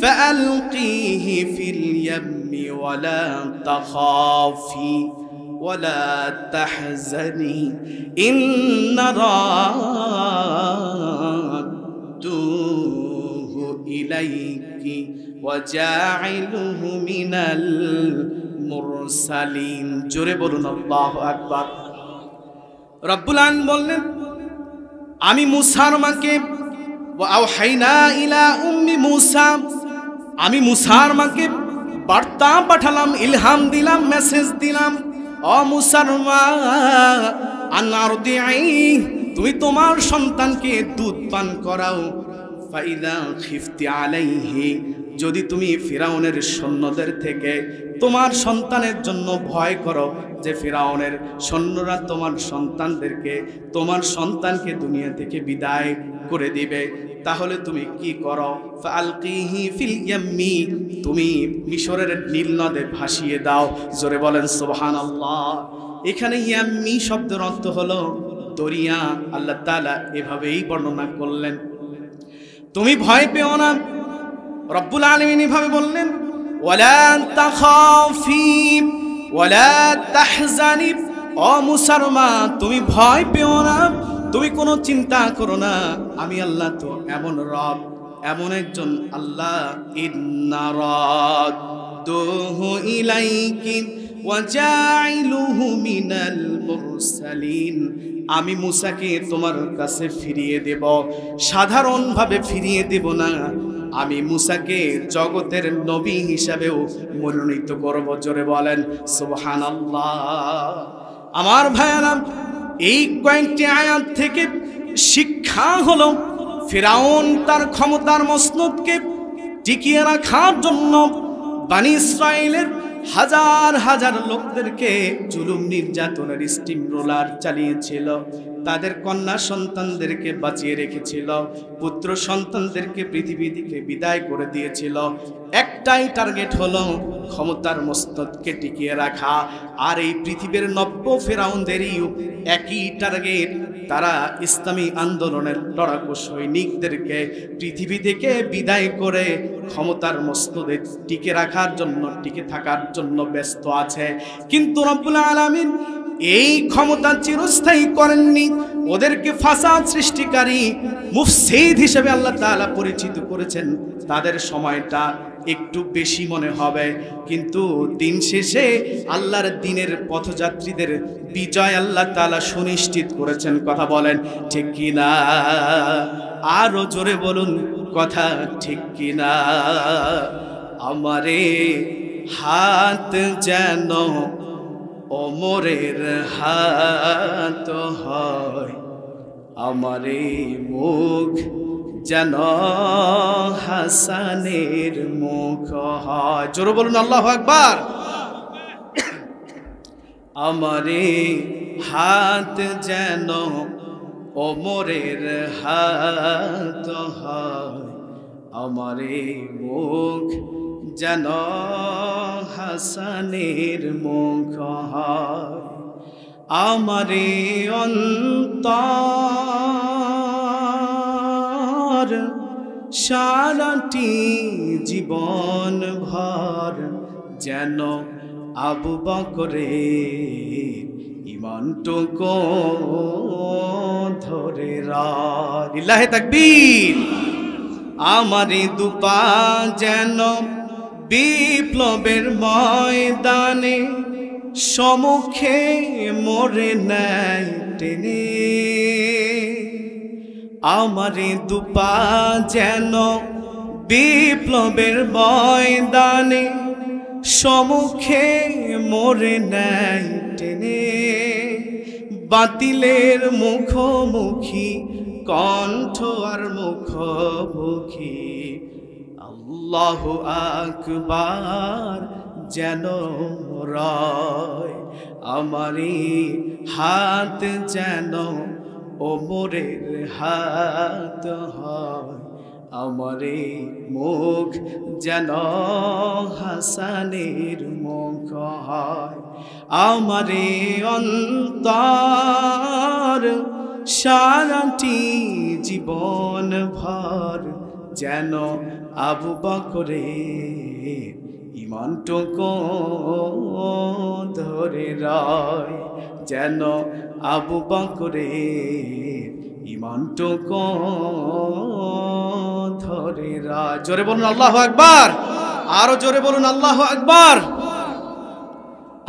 ফাআলকিহি ফিল ইয়াম্মি ওয়ালা তাখাফি ওয়ালা তাহজানি ইন্না রাদ্দুহু ইলাইকি ওয়া জাইলুহু মিনাল মুরসালিন। জোরে বলুন আল্লাহু আকবার। রব্বুল আলামিন বললেন, আমি মুসার মাকে ওয়া আওহাইনা ইলা উম্মি মুসা, আমি মুসার মাকে বার্তা পাঠালাম, ইলহাম দিলাম, মেসেজ দিলাম, ও মুসার মা আনারদিআই, তুমি তোমার সন্তানকে দুধ পান করাও। ফাইদা খিফতি আলাইহি, যদি তুমি ফিরাউনের সৈন্যদের থেকে তোমার সন্তানের জন্য ভয় করো যে ফিরাউনের সৈন্যরা তোমার সন্তানকে দুনিয়া থেকে বিদায় করে দিবে, তাহলে তুমি কি করো? ফালকিহি ফিল ইয়াম্মি, তুমি মিশরের নীল নদে ভাসিয়ে দাও। জোরে বলেন সুবহানাল্লাহ। এখানে ইয়াম্মি শব্দের অর্থ হলো দরিয়া। আল্লাহ তাআলা এভাবেই বর্ণনা করলেন, তুমি ভয় পেও না। রব্বুল আলামিন এভাবে বললেন, ওয়ালা তাখাফি ওয়ালা তাহজানি, ও মুসার মা তুমি ভয় পেও না, তুমি কোনো চিন্তা করো না, আমি আল্লাহ তো এমন রব, এমন একজন আল্লাহ, ইন্না রাদ্দুহু ইলাইকি ওয়া জাইলুহু মিনাল মুরসালিন, আমি মুসাকে তোমার কাছে ফিরিয়ে দেব। সাধারণভাবে ফিরিয়ে দেব না, আমি মুসাকে জগতের নবী হিসাবেও মনোনীত করব। জোরে বলেন সুবহানাল্লাহ। আমার ভাইয়েরা, এই কয়েকটি আয়াত থেকে শিক্ষা হলো, ফিরাউন তার ক্ষমতার মসনদকে টিকিয়ে রাখার জন্য বনী ইসরাইলের হাজার হাজার লোকদেরকে জুলুম নির্যাতনের স্টিম রোলার চালিয়েছিল, তাদের কন্যা সন্তানদেরকে বাঁচিয়ে রেখেছিল, পুত্র সন্তানদেরকে পৃথিবী থেকে বিদায় করে দিয়েছিল। একটাই টার্গেট হলো ক্ষমতার মসনদকে টিকিয়ে রাখা। আর এই পৃথিবীর নব্য ফেরাউনদেরই একই টার্গেট, তারা ইসলামী আন্দোলনের লড়াকু সৈনিকদেরকে পৃথিবী থেকে বিদায় করে ক্ষমতার মসনদে টিকে রাখার জন্য, টিকে থাকার জন্য ব্যস্ত আছে। কিন্তু রব্বুল আলামিন এই ক্ষমতা চিরস্থায়ী করেননি, ওদেরকে ফাসাদ সৃষ্টিকারী মুফসিদ হিসেবে আল্লাহ তাআলা পরিচিত করেছেন। তাদের সময়টা একটু বেশি মনে হবে, কিন্তু দিন শেষে আল্লাহর দ্বীনের পথযাত্রীদের বিজয় আল্লাহ তাআলা সুনিশ্চিত করেছেন। কথা বলেন ঠিক কিনা? আরো জোরে বলুন কথা ঠিক কিনা? আমারে হাত যেন ওমরের হাত হয়, আমারে মুখ যেন হাসানের মুখ হয়। জোরে বলুন আল্লাহু আকবার। আমারে হাত যেন ওমরের হাত হয়, আমারে মুখ যেন হাসানের মুখ হয়, আমারে অন্তর সারাটি জীবন ভর যেন আবু বকরের ইমানটুকু ধরে রাখ। লিল্লাহি তাকবীর। আমারে দুপা যেন বিপ্লবের ময়দানে সম্মুখে মরে নাই টেনে, আমারে দুপা যেন বিপ্লবের ময়দানে সম্মুখে মরে নাই টেনে, বাতিলের মুখোমুখি কণ্ঠ আর মুখোমুখি আল্লাহু আকবার যেন রয়, আমারি হাত যেন ওমরের হাত হয়, আমারে মুখ যেন হাসানের মুখ হয়, আমারে অন্তর সারাটি জীবন ভর যেন আবু বকরের ইমানটুকু ধরে রায় যেন আবু বকরের ইমানটুকু ধরে রায়। জোরে বলুন আল্লাহু আকবার, আরো জোরে বলুন আল্লাহু আকবার।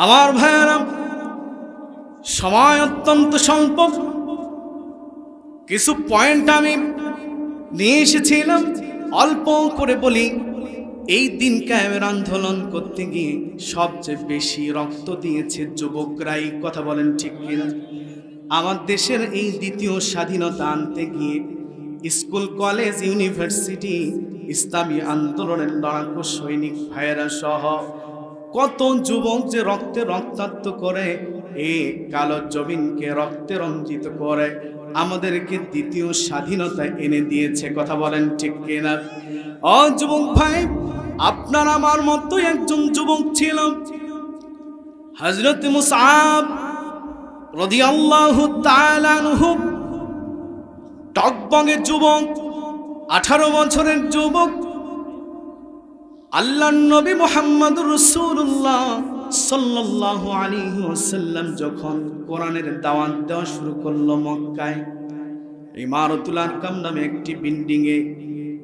আমার ভাইয়েরা, সময় অত্যন্ত স্বল্প, কিছু পয়েন্ট আমি নিয়ে এসেছিলাম, অল্প করে বলি। এই দিন কায়েমের আন্দোলন করতে গিয়ে সবচেয়ে বেশি রক্ত দিয়েছে যুবকরাই, কথা বলেন ঠিক কিনা? আমার দেশের এই দ্বিতীয় স্বাধীনতা আনতে গিয়ে স্কুল, কলেজ, ইউনিভার্সিটি, ইসলামী আন্দোলনের লড়াকু সৈনিক ভাইয়েরা সহ কত যুবক যে রক্তে রক্তাক্ত করে এই কালো জমিনকে রক্তে রঞ্জিত করে আমাদেরকে দ্বিতীয় স্বাধীনতা এনে দিয়েছে, কথা বলেন ঠিক কিনা? ও যুবক ভাই, আপনার আমার মতো একজন যুবক ছিল, হযরত মুসআব রাদিয়াল্লাহু তাআলা আনহু। টকবগে যুবক, 18 বছরের যুবক। আল্লাহর নবী মুহাম্মদুর রাসূলুল্লাহ সাল্লাল্লাহু আলাইহি ওয়াসাল্লাম যখন কোরআনের দাওয়াত দেওয়া শুরু করলো মক্কায়, ইমারতুল আরকাম নামে একটি বিল্ডিং এ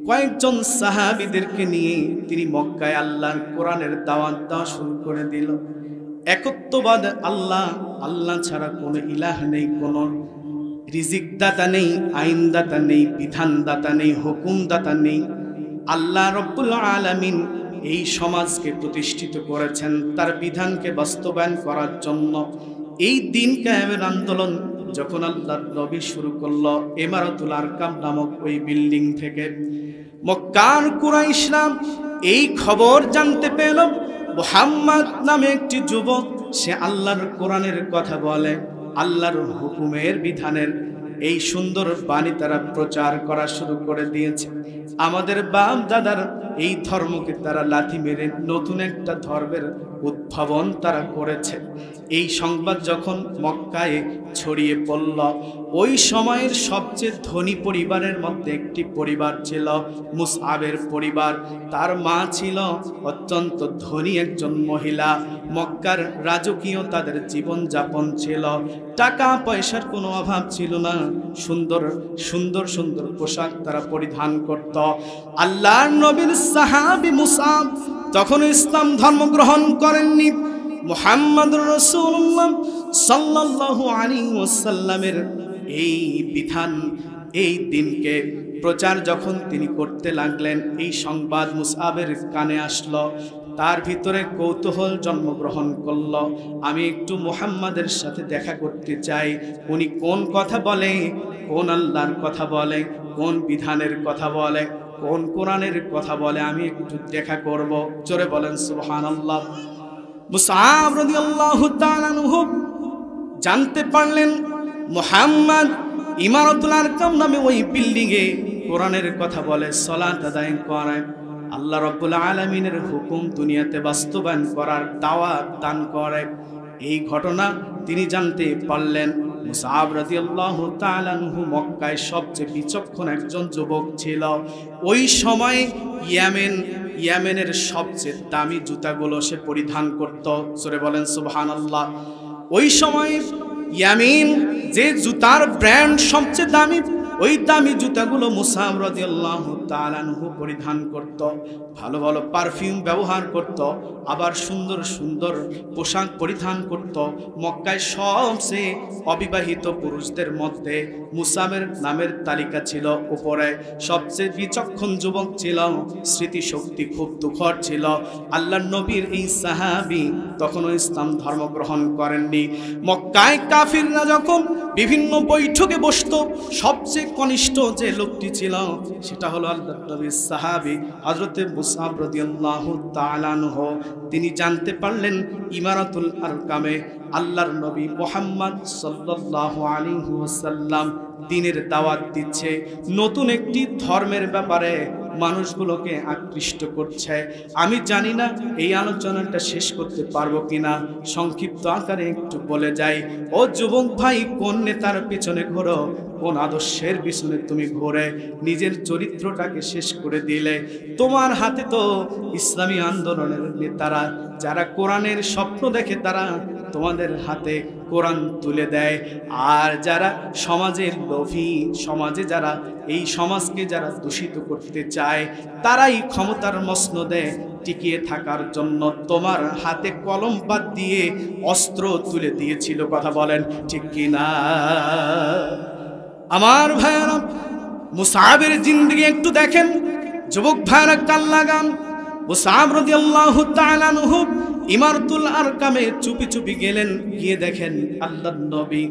কয়েকজন সাহাবীদেরকে নিয়ে তিনি মক্কায় আল্লাহর কোরআনের দাওয়াত দেওয়া শুরু করে দিল। একত্ববাদ, আল্লাহ আল্লাহ ছাড়া কোনো ইলাহ নেই, কোনো রিজিক দাতা নেই, আইন দাতা নেই, বিধান দাতা নেই, হুকুম দাতা নেই। আল্লাহ রব্বুল আলামিন এই সমাজকে প্রতিষ্ঠিত করেছেন তার বিধানকে বাস্তবায়ন করার জন্য। এই দিন কায়েমের আন্দোলন যখন আল্লাহর নবী শুরু করলো ইমারতুল আরকাম নামক ওই বিল্ডিং থেকে, মক্কার কুরাইশরা এই খবর জানতে পেল মুহাম্মদ নামে একটি যুবক, সে আল্লাহর কোরআনের কথা বলে, আল্লাহর হুকুমের বিধানের এই সুন্দর বাণী তারা প্রচার করা শুরু করে দিয়েছে। আমাদের বাপ দাদার এই ধর্মকে তারা লাথি মেরে নতুন একটা ধর্মের উদ্ভাবন তারা করেছে। এই সংবাদ যখন মক্কায় ছড়িয়ে পড়ল, ওই সময়ের সবচেয়ে ধনী পরিবারের মধ্যে একটি পরিবার ছিল মুসআবের পরিবার। তার মা ছিল অত্যন্ত ধনী একজন মহিলা। মক্কার রাজকীয় তাদের জীবন যাপন ছিল, টাকা পয়সার কোনো অভাব ছিল না, সুন্দর সুন্দর সুন্দর পোশাক তারা পরিধান করত। আল্লাহর নবীর সাহাবী মুসআব তখন ইসলাম ধর্ম গ্রহণ করেননি। মুহাম্মদুর রাসূলুল্লাহ সাল্লাল্লাহু আলাইহি ওয়াসাল্লামের এই বিধান, এই দিনকে প্রচার যখন তিনি করতে লাগলেন, এই সংবাদ মুসআবের কানে আসলো। তার ভিতরে কৌতূহল জন্মগ্রহণ করল, আমি একটু মুহাম্মাদের সাথে দেখা করতে চাই। উনি কোন কথা বলে, কোন আল্লাহর কথা বলে, কোন বিধানের কথা বলে, কোন কোরআনের কথা বলে, আমি একটু দেখা করব। জোরে বলেন সুবহানাল্লাহ। মুসআব রাদিয়াল্লাহু তাআলা আনহু জানতে পারলেন মুহাম্মদ ইমারতুল আরকাম নামে ওই বিল্ডিং এ কোরআনের কথা বলে, সালাত আদায় করে, আল্লাহ রাব্বুল আলামিনের হুকুম দুনিয়াতে বাস্তবায়ন করার দাওয়াত দান করে। এই ঘটনা তিনি জানতে পারলেন। মুসআব রাদিয়াল্লাহু তাআলা আনহু মক্কায় সবচেয়ে বিচক্ষণ একজন যুবক ছিল। ওই সময় ইয়েমেনের সবচেয়ে দামি জুতাগুলো সে পরিধান করত। জোরে বলেন সুবহানাল্লাহ। ওই সময় ইয়েমেন যে জুতার ব্র্যান্ড সবচেয়ে দামি, ওই দামি জুতাগুলো মুসআব রাদিয়াল্লাহু তাআলা আনহু পরিধান করত, ভালো ভালো পারফিউম ব্যবহার করত, আবার সুন্দর সুন্দর পোশাক পরিধান করত। মক্কায় সবচেয়ে অবিবাহিত পুরুষদের মধ্যে মুসআবের নামের তালিকা ছিল উপরে। সবচেয়ে বিচক্ষণ যুবক ছিল, স্মৃতিশক্তি খুব তুখর ছিল। আল্লাহর নবীর এই সাহাবী তখনও ইসলাম ধর্ম গ্রহণ করেননি। মক্কায় কাফিররা যখন বিভিন্ন বৈঠকে বসত, সবচেয়ে কনিষ্ঠ যে লোকটি ছিল সেটা হলো আল্লাহর নবীর সাহাবী হযরত মুসআব রাদিয়াল্লাহু তাআলা আনহু। তিনি জানতে পারলেন ইমারতুল আরকামে আল্লাহর নবী মুহাম্মদ সাল্লাল্লাহু আলাইহি ওয়াসাল্লাম দ্বীনের দাওয়াত দিচ্ছে, নতুন একটি ধর্মের ব্যাপারে মানুষগুলোকে আকৃষ্ট করছে। আমি জানি না এই আলোচনাটা শেষ করতে পারবো কিনা, সংক্ষিপ্ত আকারে একটু বলে যাই। ও যুবক ভাই, কোন নেতার পিছনে ঘোরো, কোন আদর্শের পিছনে তুমি ঘুরে নিজের চরিত্রটাকে শেষ করে দিলে? তোমার হাতে তো ইসলামী আন্দোলনের নেতারা যারা কোরআনের স্বপ্ন দেখে তারা তোমাদের হাতে কোরআন তুলে দেয়, আর যারা সমাজের লোভী, সমাজে যারা এই সমাজকে যারা দূষিত করতে চায় তারাই ক্ষমতার মসনদে টিকিয়ে থাকার জন্য তোমার হাতে কলম বাদ দিয়ে অস্ত্র তুলে দিয়েছিল। কথা বলেন ঠিক কিনা? আমার ভাইয়েরা, মুসআবের জিন্দেগি একটু দেখেন। যুবক ভাইয়েরা কান লাগান। মুসআব রাদিয়াল্লাহু তাআলা আনহু ইমারতুল আরকামে চুপি চুপি গেলেন, গিয়ে দেখেন আল্লাহর নবী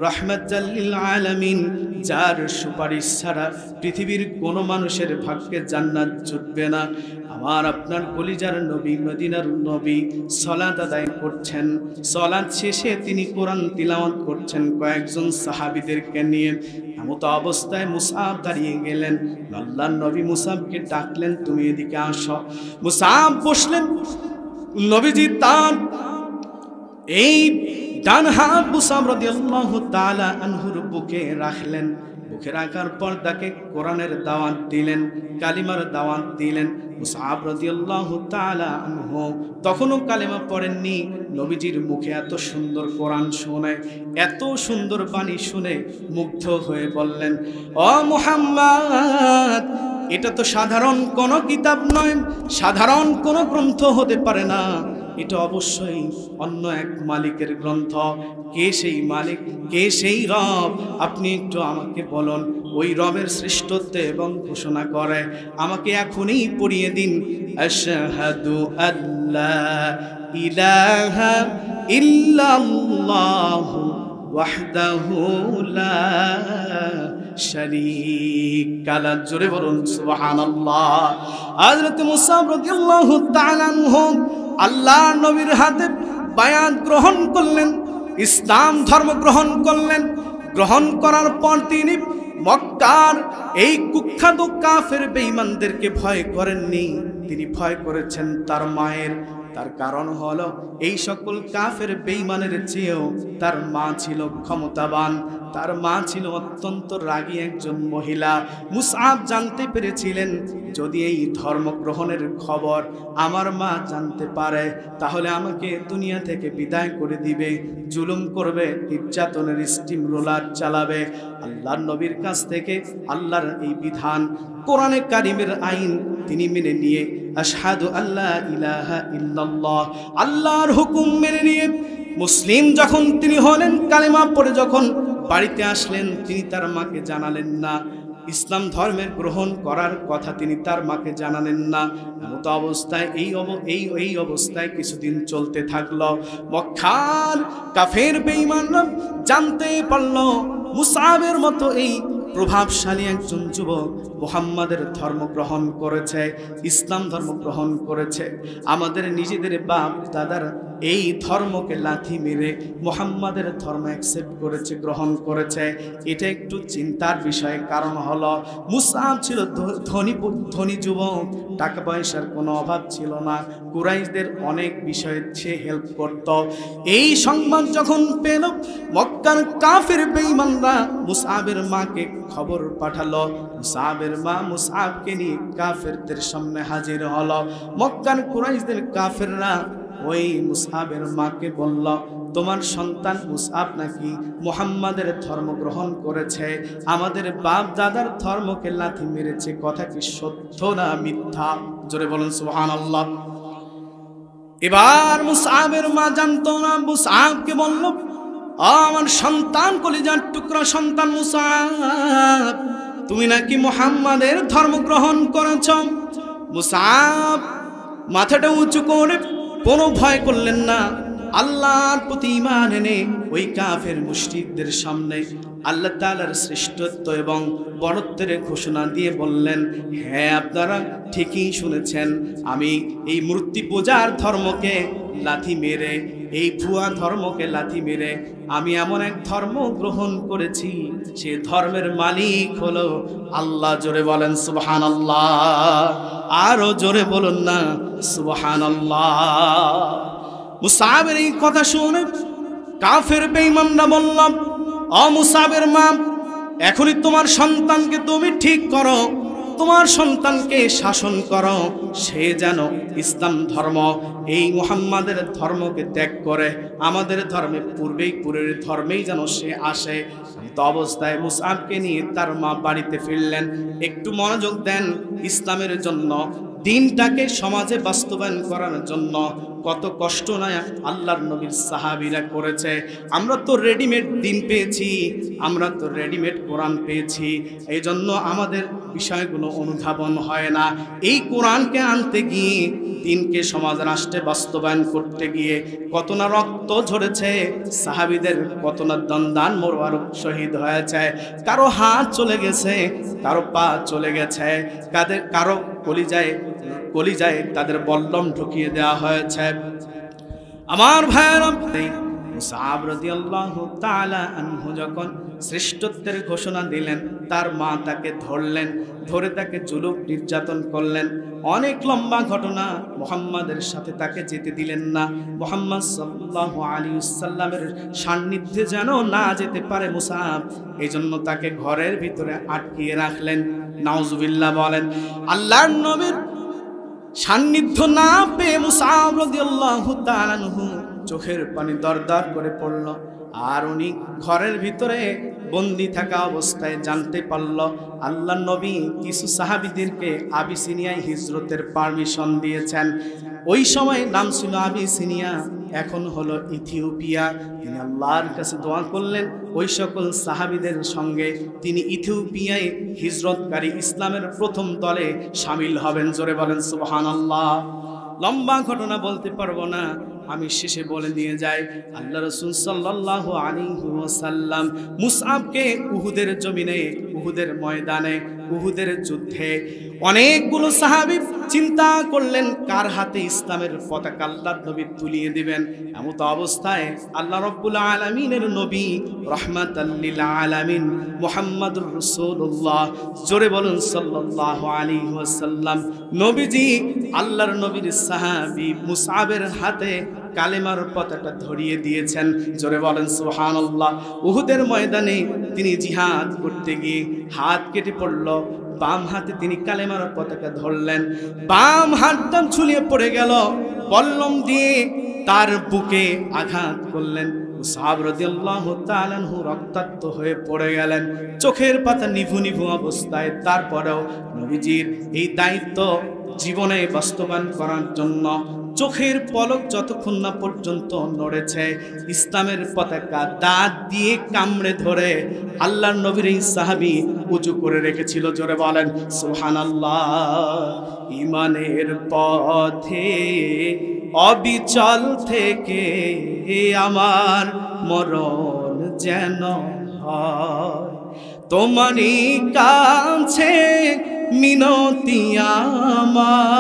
রাহমাতাল লিল আলামিন, যার সুপারিশ ছাড়া পৃথিবীর কোনো মানুষের ভাগ্যে জান্নাত জুটবে না, আমার আপনার কলিজার নবী, মদিনার নবী সালাত আদায় করছেন। সালাত শেষে তিনি কোরআন তিলাওয়াত করছেন কয়েকজন সাহাবীদেরকে নিয়ে। এমত অবস্থায় মুসআব দাঁড়িয়ে গেলেন। আল্লাহর নবী মুসআবকে ডাকলেন, তুমি এদিকে আসো। মুসআব বসলেন। নবীজি তার এই ডান হাত মুসআব রাদিয়াল্লাহু তাআলা আনহুর বুকে রাখলেন। বুকে রাখার পর তাকে কোরআনের দাওয়াত দিলেন, কালিমার দাওয়াত দিলেন। মুসআব রাদিয়াল্লাহু তাআলা আনহু তখনও কালিমা পড়েননি। নবীজির মুখে এত সুন্দর কোরআন শুনে, এত সুন্দর বাণী শুনে মুগ্ধ হয়ে বললেন, ও মুহাম্মদ, এটা তো সাধারণ কোনো কিতাব নয়, সাধারণ কোনো গ্রন্থ হতে পারে না, এটা অবশ্যই অন্য এক মালিকের গ্রন্থ। কে সেই মালিক, কে সেই রব? আপনি একটু আমাকে বলুন। ওই রবের শ্রেষ্ঠত্ব এবং ঘোষণা করে আমাকে এখনই পড়িয়ে দিন। আশহাদু আল্লা ইলাহা ইল্লাল্লাহু ওয়াহদাহু লা শারীকা লাহু। জোরে বলুন সুবহানাল্লাহ। হযরত মুসা রাদিয়াল্লাহু তাআলা আনহু আল্লাহর নবীর হাতে বায়াত গ্রহণ করলেন, ইসলাম ধর্ম গ্রহণ করলেন। গ্রহণ করার পর তিনি মক্কার এই কুখ্যাত কাফের বেঈমানদেরকে ভয় করেননি, তিনি ভয় করেছেন তার মায়ের। তার কারণ হলো এই সকল কাফের বেঈমানের চেয়েও তার মা ছিল ক্ষমতাবান, তার মা ছিল অত্যন্ত রাগী একজন মহিলা। মুসআব জানতে পেরেছিলেন যদি এই ধর্ম গ্রহণের খবর আমার মা জানতে পারে তাহলে আমাকে দুনিয়া থেকে বিদায় করে দিবে, জুলুম করবে, নির্যাতনের স্টিম রোলার চালাবে। আল্লাহর নবীর কাছ থেকে আল্লাহর এই বিধান, কোরআনে কারিমের আইন তিনি মেনে নিয়ে আশহাদু আল্লা ইলাহা ইল্লাল্লাহ, আল্লাহর হুকুম মেনে নিয়ে মুসলিম যখন তিনি হলেন, কালেমা পড়ে যখন বাড়িতে আসলেন, তিনি তার মাকে জানালেন না ইসলাম ধর্মের গ্রহণ করার কথা, তিনি তার মাকে জানালেন না। এমত অবস্থায় এই অবস্থায় কিছুদিন চলতে থাকলো। মক্কার কাফের বেঈমানরা জানতে পারল মুসআবের মতো এই প্রভাবশালী একজন যুবক মুহাম্মাদের ধর্ম গ্রহণ করেছে, ইসলাম ধর্ম গ্রহণ করেছে। আমাদের নিজেদের বাপ দাদার এই ধর্মকে লাথি মেরে মুহাম্মাদের ধর্ম অ্যাকসেপ্ট করেছে, গ্রহণ করেছে। এটা একটু চিন্তার বিষয়। কারণ হলো মুসআব ছিল ধনী যুবক, টাকা পয়সার কোনো অভাব ছিল না, কুরাইশদের অনেক বিষয়ে সে হেল্প করত। এই সংবাদ যখন পেল মক্কার কাফের বেঈমানরা মুসআবের মাকে খবর পাঠালো। মুসআবের মা মুসআবকে নিয়ে কাফেরদের সামনে হাজির হলো। মক্কার কুরাইশদের কাফেররা ওই মুসআবের মাকে বলল, তোমার সন্তান মুসআব নাকি মুহাম্মাদের ধর্ম গ্রহণ করেছে, আমাদের বাপ দাদার ধর্মকে লাথি মেরেছে, কথা কি সত্য না মিথ্যা? জোরে বলুন সুবহানাল্লাহ। এবার মুসআবের মা জানতো না, মুসআবকে বলল, আমার সন্তান, কলিজার টুকরা সন্তান মুসআব, তুমি নাকি মুহাম্মাদের ধর্ম গ্রহণ করেছ। মুসআব মাথাটা উঁচু করে কোনো ভয় করলেন না, আল্লাহর প্রতি ঈমান এনে ওই কাফের মুশরিকদের সামনে আল্লাহ তাআলার শ্রেষ্ঠত্ব এবং বড়ত্বের ঘোষণা দিয়ে বললেন, হ্যাঁ আপনারা ঠিকই শুনেছেন, আমি এই মূর্তি পূজার ধর্মকে লাথি মেরে এই ভুয়া ধর্মকে লাথি মেরে আমি এমন এক ধর্ম গ্রহণ করেছি, সে ধর্মের মালিক হলো আল্লাহ। জোরে বলেন সুবহানাল্লাহ, আরো জোরে বলুন না সুবহানাল্লাহ। মুসাবের এই কথা শুনে কাফের বেঈমানরা বললাম, ও মুসাবের মা, এখনই তোমার সন্তানকে তুমি ঠিক করো, তোমার সন্তানকে শাসন করো, সে যেন ইসলাম ধর্ম এই মুহাম্মাদের ধর্মকে ত্যাগ করে আমাদের ধর্মে পূর্বের ধর্মেই যেন সে আসে। তো অবস্থায় মুসআবকে নিয়ে তার মা বাড়িতে ফিরলেন। একটু মনোযোগ দেন, ইসলামের জন্য, দিনটাকে সমাজে বাস্তবায়ন করার জন্য কত কষ্ট না আল্লাহর নবীর সাহাবীরা করেছে। আমরা তো রেডিমেড দিন পেয়েছি, আমরা তো রেডিমেড কোরআন পেয়েছি, এই জন্য আমাদের বিষয়গুলো অনুধাবন হয় না। এই কোরআনকে আনতে গিয়ে, দিনকে সমাজ রাষ্ট্রে বাস্তবায়ন করতে গিয়ে কত না রক্ত ঝরেছে সাহাবীদের, কত না দন্দান মোরওয়ারক শহীদ হয়েছে, কারো হাত চলে গেছে, কারো পা চলে গেছে, কারো কলিজায় তাদের বল্লম ঢুকিয়ে দেওয়া হয়েছে। আমার ভাইয়েরা, মুসআব রাদিয়াল্লাহু তাআলা আনহু যখন শ্রেষ্ঠত্বের ঘোষণা দিলেন, তার মা তাকে ধরলেন, ধরে তাকে জুলুম নির্যাতন করলেন। অনেক লম্বা ঘটনা, মুহাম্মাদের সাথে তাকে যেতে দিলেন না। মুহাম্মদ সাল্লাল্লাহু আলাইহি ওয়াসাল্লামের সান্নিধ্যে যেন না যেতে পারে মুসআব, এই জন্য তাকে ঘরের ভিতরে আটকিয়ে রাখলেন। নাউজুবিল্লাহ বলেন। আল্লাহর নবীর সান্নিধ্য না পেয়ে মুসআব রাদিয়াল্লাহু তাআলা আনহু চোখের পানি দরদর করে পড়ল। আর উনি ঘরের ভিতরে বন্দি থাকা অবস্থায় জানতে পারল আল্লাহর নবী কিছু সাহাবীদেরকে আবিসিনিয়ায় হিজরতের পারমিশন দিয়েছেন। ওই সময় নাম ছিল আবিসিনিয়া, এখন হলো ইথিওপিয়া। তিনি আল্লাহর কাছে দোয়া করলেন, ওই সকল সাহাবীদের সঙ্গে তিনি ইথিওপিয়ায় হিজরতকারী ইসলামের প্রথম দলে শামিল হবেন। জোরে বলেন সুবহানাল্লাহ। লম্বা ঘটনা বলতে পারবো না, আমি শেষে বলে দিয়ে যাই। আল্লাহ রাসূল সাল্লাল্লাহু আলাইহি ওয়াসাল্লাম মুসআবকে উহুদের জমিনে, উহুদের ময়দানে, উহুদের যুদ্ধে অনেকগুলো সাহাবী চিন্তা করলেন কার হাতে ইসলামের পতাকা আল্লাহর নবী তুলিয়ে দিবেন। এমত অবস্থায় আল্লাহ রাব্বুল আলামিনের নবী রাহমাতাল লিল আলামিন মুহাম্মাদুর রাসূলুল্লাহ, জোরে বলুন সাল্লাল্লাহু আলাইহি ওয়াসাল্লাম, নবীজি আল্লাহর নবীর সাহাবী মুসআবের হাতে কালেমার পতাকা ধরিয়ে দিয়েছেন। জোরে বলেন সুবহানাল্লাহ। উহুদের ময়দানে তিনি জিহাদ করতে গিয়ে হাত কেটে পড়ল, বাম হাতে তিনি কালেমার পতাকা ধরলেন, বাম হাতটা ঝুলিয়ে পড়ে গেল, বল্লম দিয়ে তার বুকে আঘাত করলেন। মুসআব রাদিয়াল্লাহু তাআলা আনহু রক্তাক্ত হয়ে পড়ে গেলেন, চোখের পাতা নিভু নিভু অবস্থায়। তারপরেও নবীজির এই দায়িত্ব জীবনে বাস্তবায়ন করার জন্য চোখের পলক যতক্ষণ না পর্যন্ত নড়েছে, ইসলামের পতাকা দাঁত দিয়ে কামড়ে ধরে আল্লাহর নবীর এই সাহাবী উঁচু করে রেখেছিল। জোরে বলেন সুবহানাল্লাহ। ঈমানের পথে অবিচল থেকে আমার মরণ যেন হয়, তোমারই কাছে মিনতি আমার,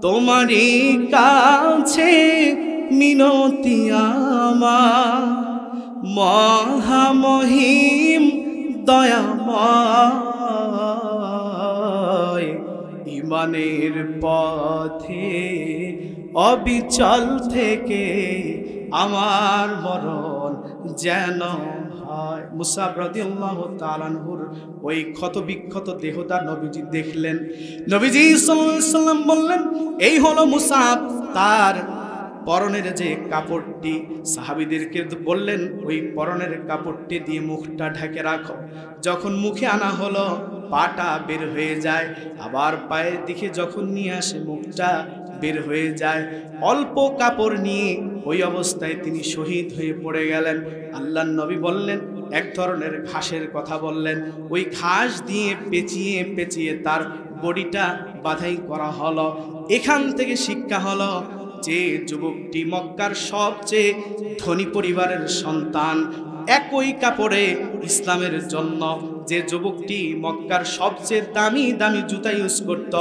তোমারই কাছে মিনতি আমার, মহামহিম দয়াময়, ঈমানের পথে অবিচল থেকে আমার মরণ যেন হয়। মুসআব রাদিয়াল্লাহু তাআলা আনহুর ওই ক্ষত বিক্ষত দেহটা নবীজি দেখলেন। নবীজি সাল্লাল্লাহু আলাইহি ওয়াসাল্লাম বললেন, এই হলো মুসআব। তার পরনের যে কাপড়টি, সাহাবীদেরকে বললেন ওই পরনের কাপড়টি দিয়ে মুখটা ঢেকে রাখো। যখন মুখে আনা হলো, পাটা বের হয়ে যায়, আবার পায়ের দিকে যখন নিয়ে আসে মুখটা বের হয়ে যায়। অল্প কাপড় নিয়ে ওই অবস্থায় তিনি শহীদ হয়ে পড়ে গেলেন। আল্লাহর নবী বললেন, এক ধরনের ঘাসের কথা বললেন, ওই ঘাস দিয়ে পেঁচিয়ে পেঁচিয়ে তার বডিটা বাঁধাই করা হলো। এখান থেকে শিক্ষা হলো যে যুবকটি মক্কার সবচেয়ে ধনী পরিবারের সন্তান, একই কাপড়ে ইসলামের জন্য যে যুবকটি মক্কার সবচেয়ে দামি দামি জুতা ইউজ করত,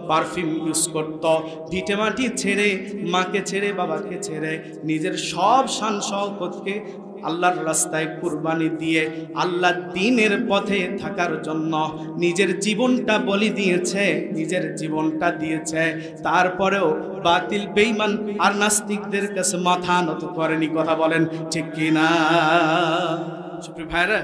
পারফিউম ইউজ করত, ভিটেমাটি ছেড়ে, মাকে ছেড়ে, বাবাকে ছেড়ে, নিজের সব শান শওকতকে আল্লাহর রাস্তায় কুরবানি দিয়ে আল্লাহর দ্বীনের পথে থাকার জন্য নিজের জীবনটা বলি দিয়েছে, নিজের জীবনটা দিয়েছে। তারপরেও বাতিল বেঈমান আর নাস্তিকদের কাছে মাথা নত করেনি। কথা বলেন ঠিক কিনা? সুপ্রিয় ভাইরা,